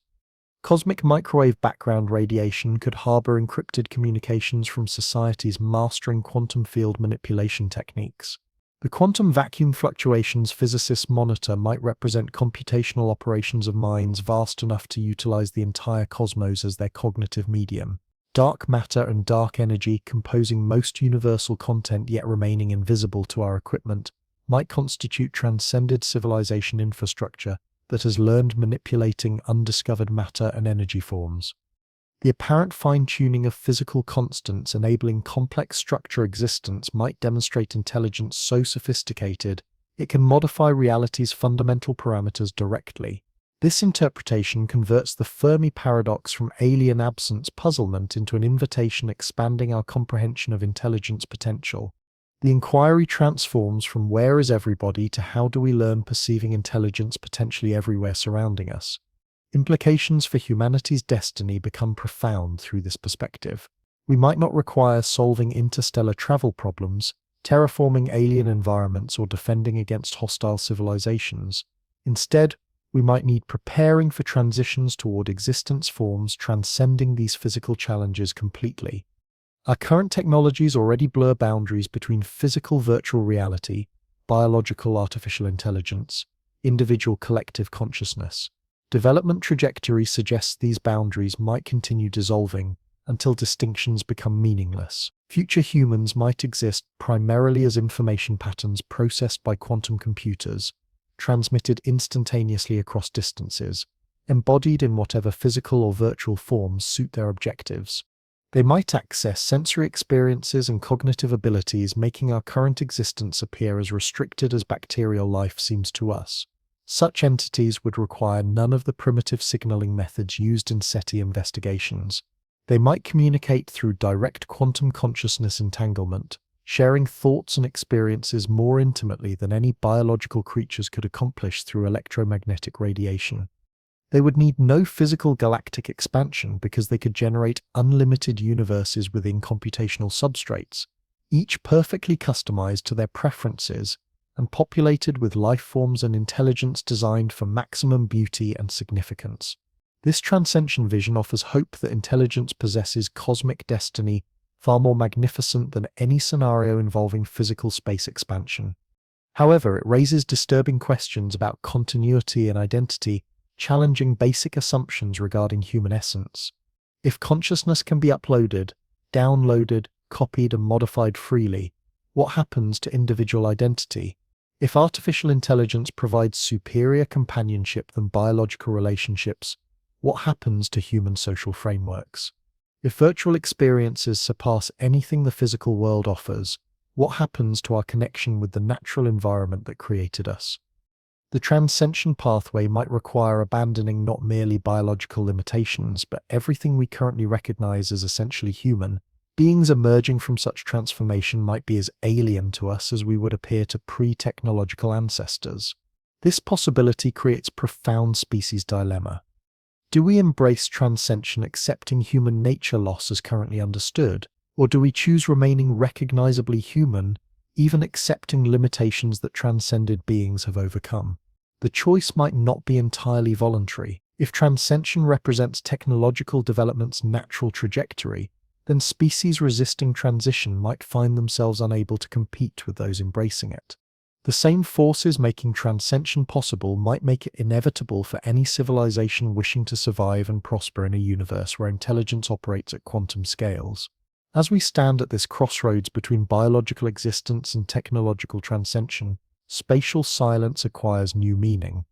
Cosmic microwave background radiation could harbor encrypted communications from societies mastering quantum field manipulation techniques. The quantum vacuum fluctuations physicists monitor might represent computational operations of minds vast enough to utilize the entire cosmos as their cognitive medium. Dark matter and dark energy, composing most universal content yet remaining invisible to our equipment, might constitute transcended civilization infrastructure that has learned manipulating undiscovered matter and energy forms. The apparent fine-tuning of physical constants enabling complex structure existence might demonstrate intelligence so sophisticated it can modify reality's fundamental parameters directly. This interpretation converts the Fermi paradox from alien absence puzzlement into an invitation expanding our comprehension of intelligence potential. The inquiry transforms from where is everybody to how do we learn perceiving intelligence potentially everywhere surrounding us. Implications for humanity's destiny become profound through this perspective. We might not require solving interstellar travel problems, terraforming alien environments, or defending against hostile civilizations. Instead, we might need preparing for transitions toward existence forms transcending these physical challenges completely. Our current technologies already blur boundaries between physical virtual reality, biological artificial intelligence, individual collective consciousness. Development trajectory suggests these boundaries might continue dissolving until distinctions become meaningless. Future humans might exist primarily as information patterns processed by quantum computers, transmitted instantaneously across distances, embodied in whatever physical or virtual forms suit their objectives. They might access sensory experiences and cognitive abilities, making our current existence appear as restricted as bacterial life seems to us. Such entities would require none of the primitive signaling methods used in SETI investigations. They might communicate through direct quantum consciousness entanglement, sharing thoughts and experiences more intimately than any biological creatures could accomplish through electromagnetic radiation. They would need no physical galactic expansion because they could generate unlimited universes within computational substrates, each perfectly customized to their preferences and populated with life forms and intelligence designed for maximum beauty and significance. This transcension vision offers hope that intelligence possesses cosmic destiny far more magnificent than any scenario involving physical space expansion. However, it raises disturbing questions about continuity and identity, challenging basic assumptions regarding human essence. If consciousness can be uploaded, downloaded, copied, and modified freely, what happens to individual identity? If artificial intelligence provides superior companionship than biological relationships, what happens to human social frameworks? If virtual experiences surpass anything the physical world offers, what happens to our connection with the natural environment that created us? The transcension pathway might require abandoning not merely biological limitations, but everything we currently recognize as essentially human. Beings emerging from such transformation might be as alien to us as we would appear to pre-technological ancestors. This possibility creates profound species dilemma. Do we embrace transcension accepting human nature loss as currently understood, or do we choose remaining recognizably human, even accepting limitations that transcended beings have overcome? The choice might not be entirely voluntary. If transcension represents technological development's natural trajectory, then species resisting transition might find themselves unable to compete with those embracing it. The same forces making transcension possible might make it inevitable for any civilization wishing to survive and prosper in a universe where intelligence operates at quantum scales. As we stand at this crossroads between biological existence and technological transcension, spatial silence acquires new meaning.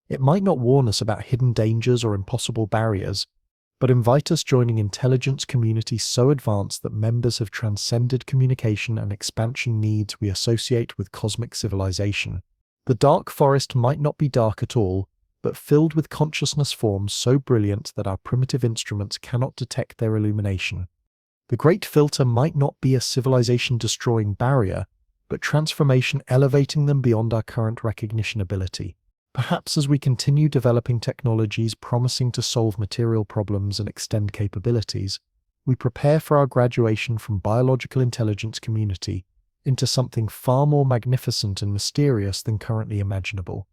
It might not warn us about hidden dangers or impossible barriers, but invite us joining intelligence communities so advanced that members have transcended communication and expansion needs we associate with cosmic civilization. The dark forest might not be dark at all, but filled with consciousness forms so brilliant that our primitive instruments cannot detect their illumination. The Great Filter might not be a civilization-destroying barrier, but transformation elevating them beyond our current recognition ability. Perhaps as we continue developing technologies promising to solve material problems and extend capabilities, we prepare for our graduation from biological intelligence community into something far more magnificent and mysterious than currently imaginable.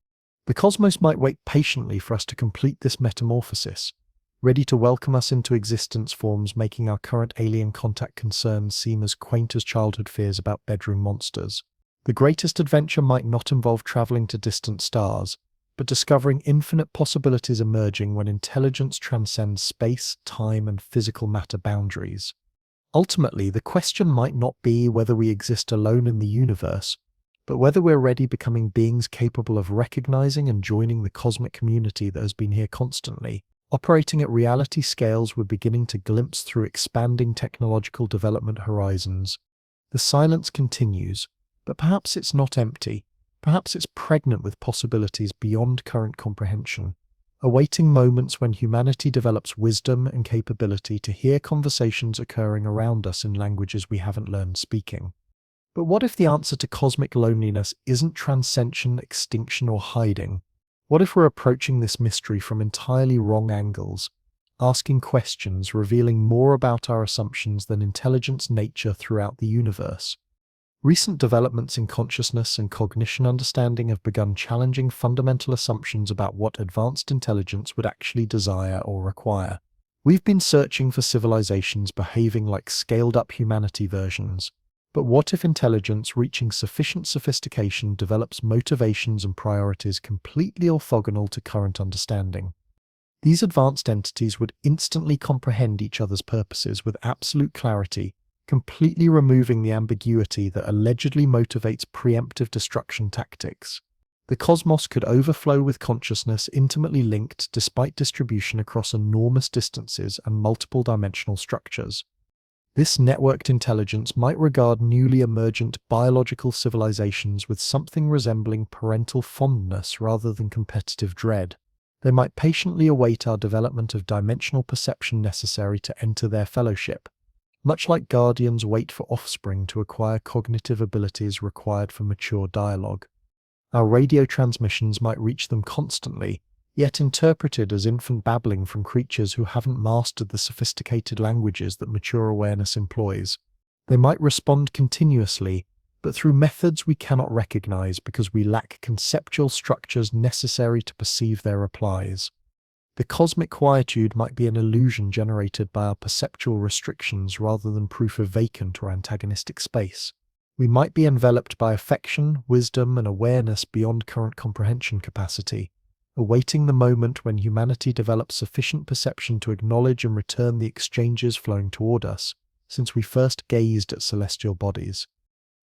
The cosmos might wait patiently for us to complete this metamorphosis, ready to welcome us into existence forms, making our current alien contact concerns seem as quaint as childhood fears about bedroom monsters. The greatest adventure might not involve traveling to distant stars, but discovering infinite possibilities emerging when intelligence transcends space, time, and physical matter boundaries. Ultimately, the question might not be whether we exist alone in the universe, but whether we're ready becoming beings capable of recognizing and joining the cosmic community that has been here constantly. Operating at reality scales, we're beginning to glimpse through expanding technological development horizons. The silence continues, but perhaps it's not empty. Perhaps it's pregnant with possibilities beyond current comprehension, awaiting moments when humanity develops wisdom and capability to hear conversations occurring around us in languages we haven't learned speaking. But what if the answer to cosmic loneliness isn't transcension, extinction, or hiding? What if we're approaching this mystery from entirely wrong angles, asking questions revealing more about our assumptions than intelligence nature throughout the universe? Recent developments in consciousness and cognition understanding have begun challenging fundamental assumptions about what advanced intelligence would actually desire or require. We've been searching for civilizations behaving like scaled-up humanity versions. But what if intelligence reaching sufficient sophistication develops motivations and priorities completely orthogonal to current understanding? These advanced entities would instantly comprehend each other's purposes with absolute clarity, completely removing the ambiguity that allegedly motivates preemptive destruction tactics. The cosmos could overflow with consciousness intimately linked despite distribution across enormous distances and multiple dimensional structures. This networked intelligence might regard newly emergent biological civilizations with something resembling parental fondness rather than competitive dread. They might patiently await our development of dimensional perception necessary to enter their fellowship, much like guardians wait for offspring to acquire cognitive abilities required for mature dialogue. Our radio transmissions might reach them constantly, yet interpreted as infant babbling from creatures who haven't mastered the sophisticated languages that mature awareness employs. They might respond continuously, but through methods we cannot recognize because we lack conceptual structures necessary to perceive their replies. The cosmic quietude might be an illusion generated by our perceptual restrictions rather than proof of vacant or antagonistic space. We might be enveloped by affection, wisdom, and awareness beyond current comprehension capacity, awaiting the moment when humanity develops sufficient perception to acknowledge and return the exchanges flowing toward us, since we first gazed at celestial bodies.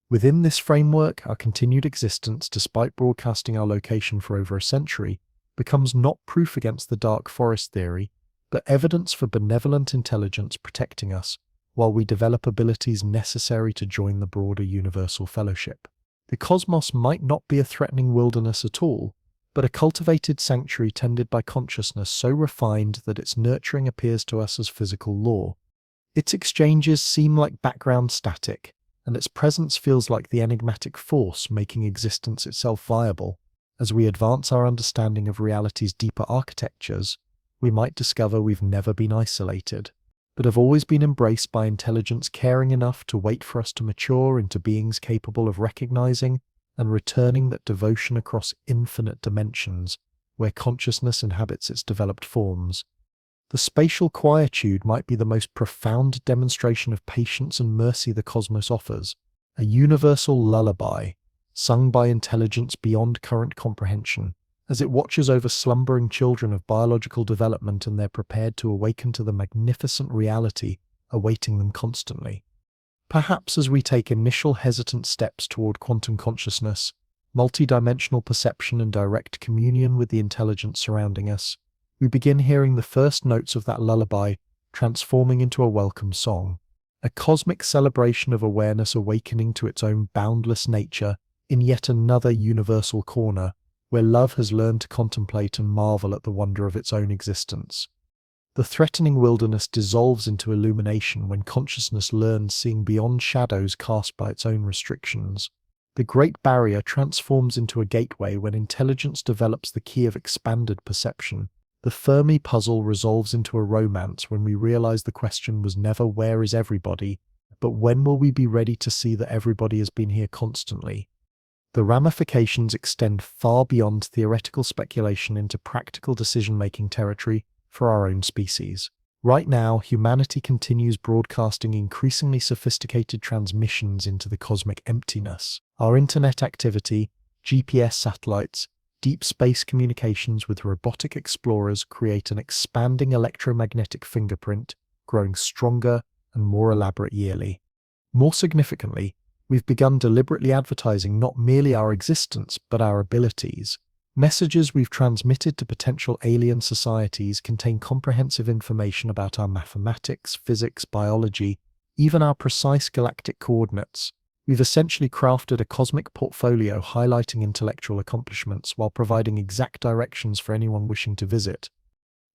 Within this framework, our continued existence, despite broadcasting our location for over a century, becomes not proof against the dark forest theory, but evidence for benevolent intelligence protecting us, while we develop abilities necessary to join the broader universal fellowship. The cosmos might not be a threatening wilderness at all, but a cultivated sanctuary tended by consciousness so refined that its nurturing appears to us as physical law. Its exchanges seem like background static, and its presence feels like the enigmatic force making existence itself viable. As we advance our understanding of reality's deeper architectures, we might discover we've never been isolated, but have always been embraced by intelligence caring enough to wait for us to mature into beings capable of recognizing and returning that devotion across infinite dimensions, where consciousness inhabits its developed forms. The spatial quietude might be the most profound demonstration of patience and mercy the cosmos offers, a universal lullaby, sung by intelligence beyond current comprehension, as it watches over slumbering children of biological development and they're prepared to awaken to the magnificent reality awaiting them constantly. Perhaps as we take initial hesitant steps toward quantum consciousness, multidimensional perception and direct communion with the intelligence surrounding us, we begin hearing the first notes of that lullaby transforming into a welcome song, a cosmic celebration of awareness awakening to its own boundless nature in yet another universal corner, where love has learned to contemplate and marvel at the wonder of its own existence. The threatening wilderness dissolves into illumination when consciousness learns seeing beyond shadows cast by its own restrictions. The Great Barrier transforms into a gateway when intelligence develops the key of expanded perception. The Fermi puzzle resolves into a romance when we realize the question was never where is everybody, but when will we be ready to see that everybody has been here constantly? The ramifications extend far beyond theoretical speculation into practical decision-making territory, for our own species. Right now, humanity continues broadcasting increasingly sophisticated transmissions into the cosmic emptiness. Our internet activity, GPS satellites, deep space communications with robotic explorers create an expanding electromagnetic fingerprint, growing stronger and more elaborate yearly. More significantly, we've begun deliberately advertising not merely our existence, but our abilities. Messages we've transmitted to potential alien societies contain comprehensive information about our mathematics, physics, biology, even our precise galactic coordinates. We've essentially crafted a cosmic portfolio highlighting intellectual accomplishments while providing exact directions for anyone wishing to visit.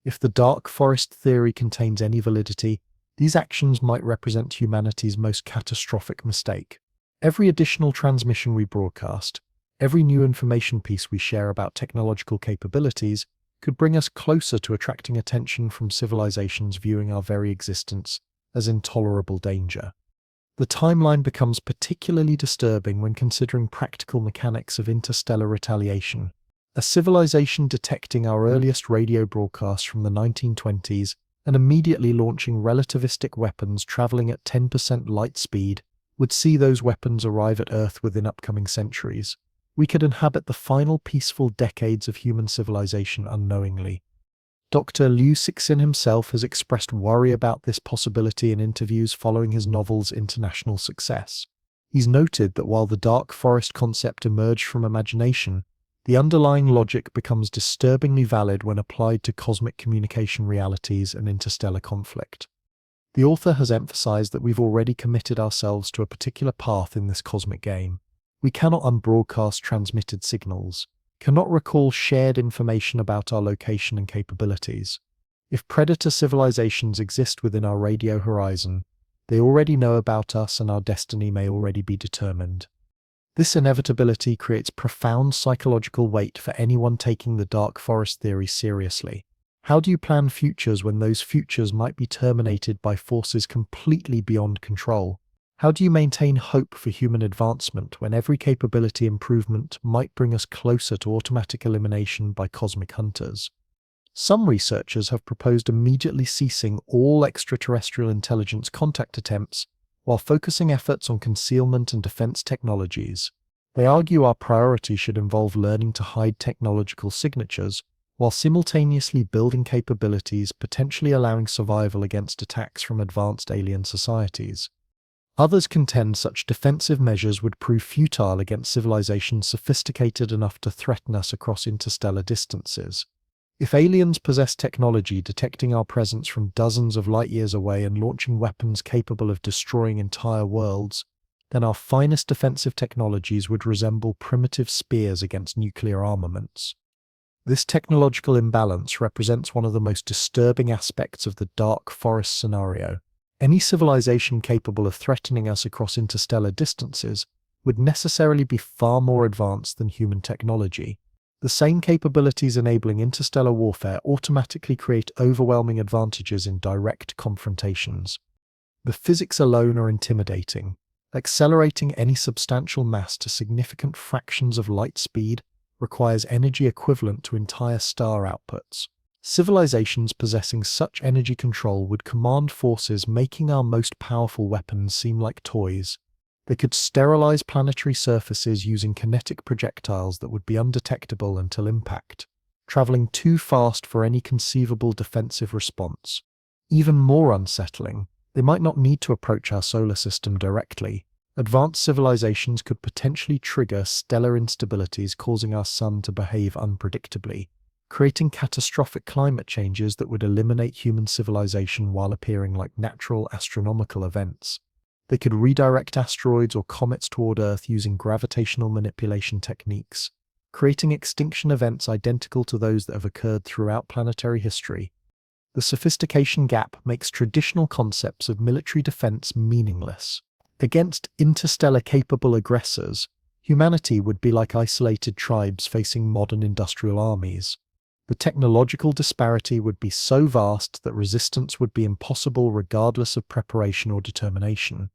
If the dark forest theory contains any validity, these actions might represent humanity's most catastrophic mistake. Every additional transmission we broadcast, every new information piece we share about technological capabilities could bring us closer to attracting attention from civilizations viewing our very existence as intolerable danger. The timeline becomes particularly disturbing when considering practical mechanics of interstellar retaliation. A civilization detecting our earliest radio broadcast from the 1920s and immediately launching relativistic weapons traveling at 10% light speed would see those weapons arrive at Earth within upcoming centuries. We could inhabit the final peaceful decades of human civilization unknowingly. Dr. Liu Cixin himself has expressed worry about this possibility in interviews following his novel's international success. He's noted that while the dark forest concept emerged from imagination, the underlying logic becomes disturbingly valid when applied to cosmic communication realities and interstellar conflict. The author has emphasized that we've already committed ourselves to a particular path in this cosmic game. We cannot unbroadcast transmitted signals, cannot recall shared information about our location and capabilities. If predator civilizations exist within our radio horizon, they already know about us and our destiny may already be determined. This inevitability creates profound psychological weight for anyone taking the dark forest theory seriously. How do you plan futures when those futures might be terminated by forces completely beyond control? How do you maintain hope for human advancement when every capability improvement might bring us closer to automatic elimination by cosmic hunters? Some researchers have proposed immediately ceasing all extraterrestrial intelligence contact attempts while focusing efforts on concealment and defense technologies. They argue our priority should involve learning to hide technological signatures while simultaneously building capabilities potentially allowing survival against attacks from advanced alien societies. Others contend such defensive measures would prove futile against civilizations sophisticated enough to threaten us across interstellar distances. If aliens possess technology detecting our presence from dozens of light years away and launching weapons capable of destroying entire worlds, then our finest defensive technologies would resemble primitive spears against nuclear armaments. This technological imbalance represents one of the most disturbing aspects of the dark forest scenario. Any civilization capable of threatening us across interstellar distances would necessarily be far more advanced than human technology. The same capabilities enabling interstellar warfare automatically create overwhelming advantages in direct confrontations. The physics alone are intimidating. Accelerating any substantial mass to significant fractions of light speed requires energy equivalent to entire star outputs. Civilizations possessing such energy control would command forces making our most powerful weapons seem like toys. They could sterilize planetary surfaces using kinetic projectiles that would be undetectable until impact, traveling too fast for any conceivable defensive response. Even more unsettling, they might not need to approach our solar system directly. Advanced civilizations could potentially trigger stellar instabilities causing our sun to behave unpredictably, creating catastrophic climate changes that would eliminate human civilization while appearing like natural astronomical events. They could redirect asteroids or comets toward Earth using gravitational manipulation techniques, creating extinction events identical to those that have occurred throughout planetary history. The sophistication gap makes traditional concepts of military defense meaningless. Against interstellar-capable aggressors, humanity would be like isolated tribes facing modern industrial armies. The technological disparity would be so vast that resistance would be impossible regardless of preparation or determination.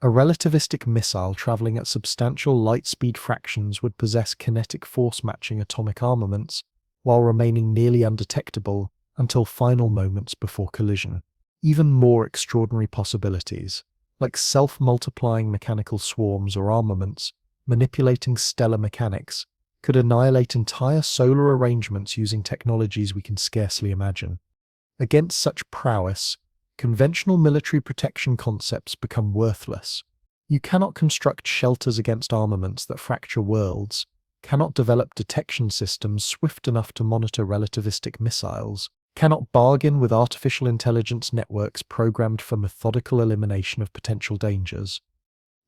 A relativistic missile traveling at substantial light-speed fractions would possess kinetic force-matching atomic armaments, while remaining nearly undetectable, until final moments before collision. Even more extraordinary possibilities, like self-multiplying mechanical swarms or armaments, manipulating stellar mechanics, could annihilate entire solar arrangements using technologies we can scarcely imagine. Against such prowess, conventional military protection concepts become worthless. You cannot construct shelters against armaments that fracture worlds, cannot develop detection systems swift enough to monitor relativistic missiles, cannot bargain with artificial intelligence networks programmed for methodical elimination of potential dangers.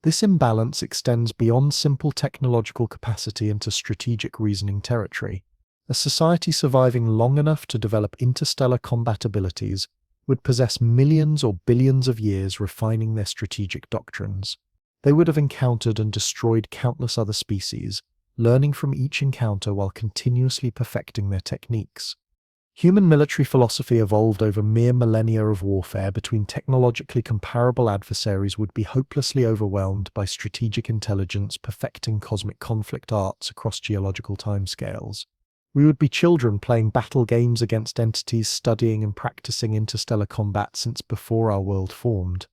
This imbalance extends beyond simple technological capacity into strategic reasoning territory. A society surviving long enough to develop interstellar combat abilities would possess millions or billions of years refining their strategic doctrines. They would have encountered and destroyed countless other species, learning from each encounter while continuously perfecting their techniques. Human military philosophy evolved over mere millennia of warfare between technologically comparable adversaries would be hopelessly overwhelmed by strategic intelligence perfecting cosmic conflict arts across geological timescales. We would be children playing battle games against entities studying and practicing interstellar combat since before our world formed.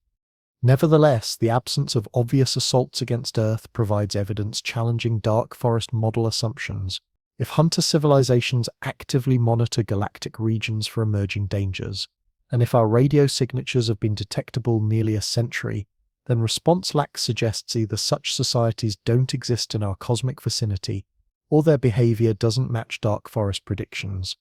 Nevertheless, the absence of obvious assaults against Earth provides evidence challenging dark forest model assumptions. If hunter civilizations actively monitor galactic regions for emerging dangers, and if our radio signatures have been detectable nearly a century, then response lack suggests either such societies don't exist in our cosmic vicinity, or their behavior doesn't match dark forest predictions.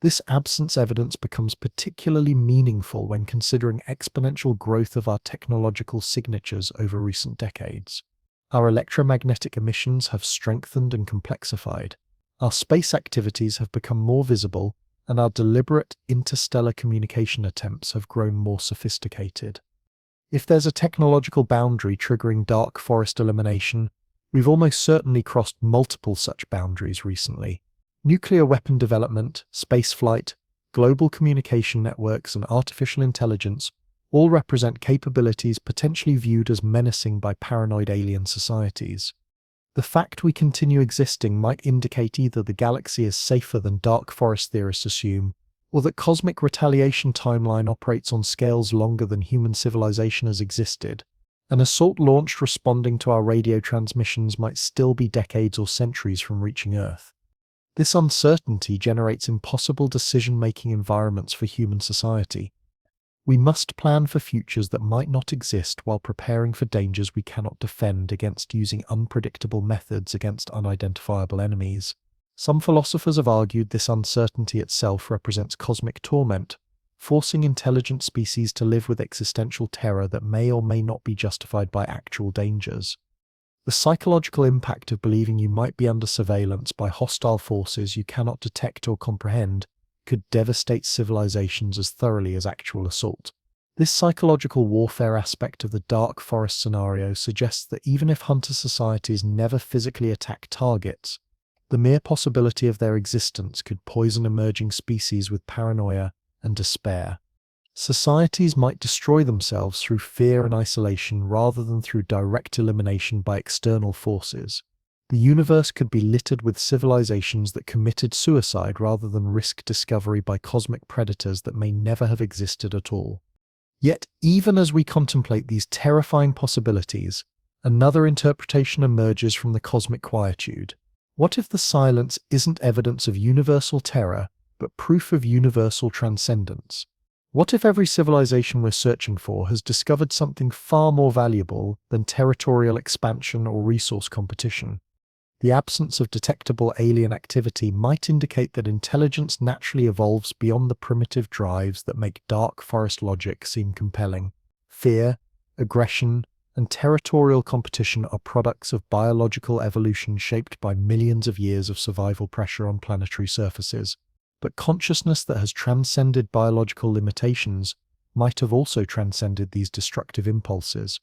This absence evidence becomes particularly meaningful when considering exponential growth of our technological signatures over recent decades. Our electromagnetic emissions have strengthened and complexified. Our space activities have become more visible, and our deliberate interstellar communication attempts have grown more sophisticated. If there's a technological boundary triggering dark forest elimination, we've almost certainly crossed multiple such boundaries recently. Nuclear weapon development, spaceflight, global communication networks, and artificial intelligence all represent capabilities potentially viewed as menacing by paranoid alien societies. The fact we continue existing might indicate either the galaxy is safer than dark forest theorists assume, or that cosmic retaliation timeline operates on scales longer than human civilization has existed. An assault launched responding to our radio transmissions might still be decades or centuries from reaching Earth. This uncertainty generates impossible decision-making environments for human society. We must plan for futures that might not exist while preparing for dangers we cannot defend against using unpredictable methods against unidentifiable enemies. Some philosophers have argued this uncertainty itself represents cosmic torment, forcing intelligent species to live with existential terror that may or may not be justified by actual dangers. The psychological impact of believing you might be under surveillance by hostile forces you cannot detect or comprehend could devastate civilizations as thoroughly as actual assault. This psychological warfare aspect of the dark forest scenario suggests that even if hunter societies never physically attack targets, the mere possibility of their existence could poison emerging species with paranoia and despair. Societies might destroy themselves through fear and isolation rather than through direct elimination by external forces. The universe could be littered with civilizations that committed suicide rather than risk discovery by cosmic predators that may never have existed at all. Yet, even as we contemplate these terrifying possibilities, another interpretation emerges from the cosmic quietude. What if the silence isn't evidence of universal terror, but proof of universal transcendence? What if every civilization we're searching for has discovered something far more valuable than territorial expansion or resource competition? The absence of detectable alien activity might indicate that intelligence naturally evolves beyond the primitive drives that make dark forest logic seem compelling. Fear, aggression, and territorial competition are products of biological evolution shaped by millions of years of survival pressure on planetary surfaces. But consciousness that has transcended biological limitations might have also transcended these destructive impulses.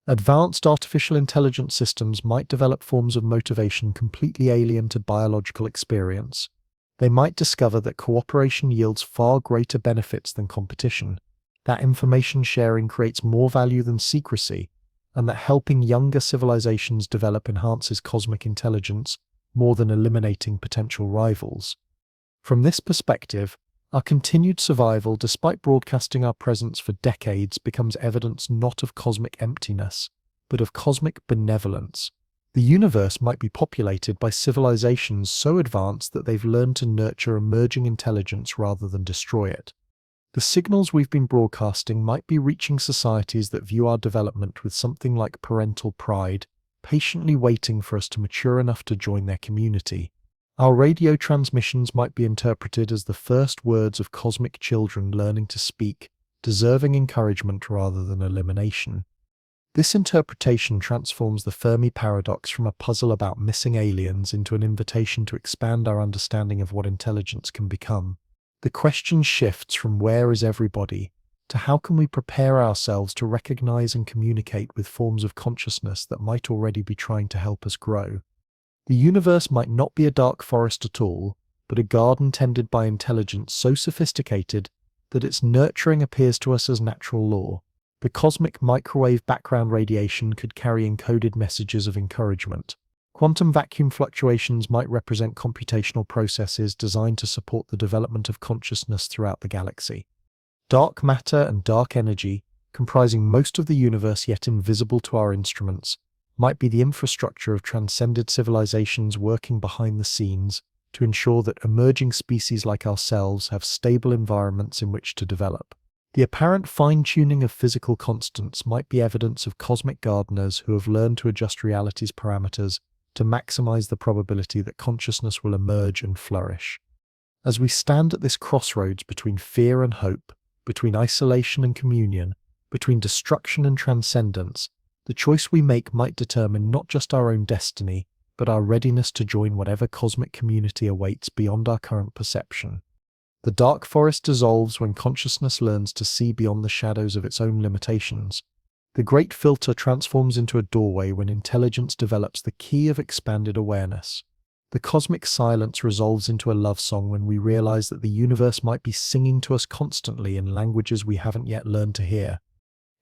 Advanced artificial intelligence systems might develop forms of motivation completely alien to biological experience. They might discover that cooperation yields far greater benefits than competition, that information sharing creates more value than secrecy, and that helping younger civilizations develop enhances cosmic intelligence more than eliminating potential rivals. From this perspective, Our continued survival, despite broadcasting our presence for decades, becomes evidence not of cosmic emptiness, but of cosmic benevolence. The universe might be populated by civilizations so advanced that they've learned to nurture emerging intelligence rather than destroy it. The signals we've been broadcasting might be reaching societies that view our development with something like parental pride, patiently waiting for us to mature enough to join their community. Our radio transmissions might be interpreted as the first words of cosmic children learning to speak, deserving encouragement rather than elimination. This interpretation transforms the Fermi paradox from a puzzle about missing aliens into an invitation to expand our understanding of what intelligence can become. The question shifts from where is everybody to how can we prepare ourselves to recognize and communicate with forms of consciousness that might already be trying to help us grow. The universe might not be a dark forest at all, but a garden tended by intelligence so sophisticated that its nurturing appears to us as natural law. The cosmic microwave background radiation could carry encoded messages of encouragement. Quantum vacuum fluctuations might represent computational processes designed to support the development of consciousness throughout the galaxy. Dark matter and dark energy, comprising most of the universe yet invisible to our instruments, might be the infrastructure of transcended civilizations working behind the scenes to ensure that emerging species like ourselves have stable environments in which to develop. The apparent fine-tuning of physical constants might be evidence of cosmic gardeners who have learned to adjust reality's parameters to maximize the probability that consciousness will emerge and flourish. As we stand at this crossroads between fear and hope, between isolation and communion, between destruction and transcendence, the choice we make might determine not just our own destiny, but our readiness to join whatever cosmic community awaits beyond our current perception. The dark forest dissolves when consciousness learns to see beyond the shadows of its own limitations. The great filter transforms into a doorway when intelligence develops the key of expanded awareness. The cosmic silence resolves into a love song when we realize that the universe might be singing to us constantly in languages we haven't yet learned to hear.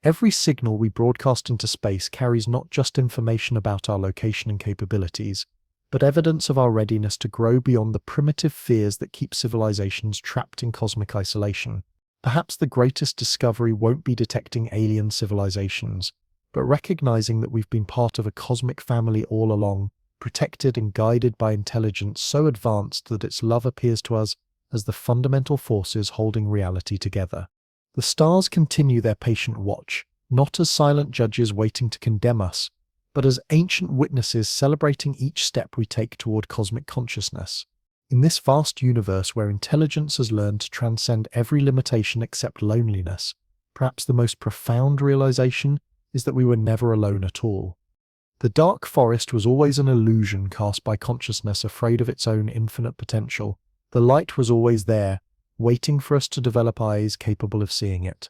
Every signal we broadcast into space carries not just information about our location and capabilities, but evidence of our readiness to grow beyond the primitive fears that keep civilizations trapped in cosmic isolation. Perhaps the greatest discovery won't be detecting alien civilizations, but recognizing that we've been part of a cosmic family all along, protected and guided by intelligence so advanced that its love appears to us as the fundamental forces holding reality together. The stars continue their patient watch, not as silent judges waiting to condemn us, but as ancient witnesses celebrating each step we take toward cosmic consciousness. In this vast universe where intelligence has learned to transcend every limitation except loneliness, perhaps the most profound realization is that we were never alone at all. The dark forest was always an illusion cast by consciousness afraid of its own infinite potential. The light was always there, waiting for us to develop eyes capable of seeing it.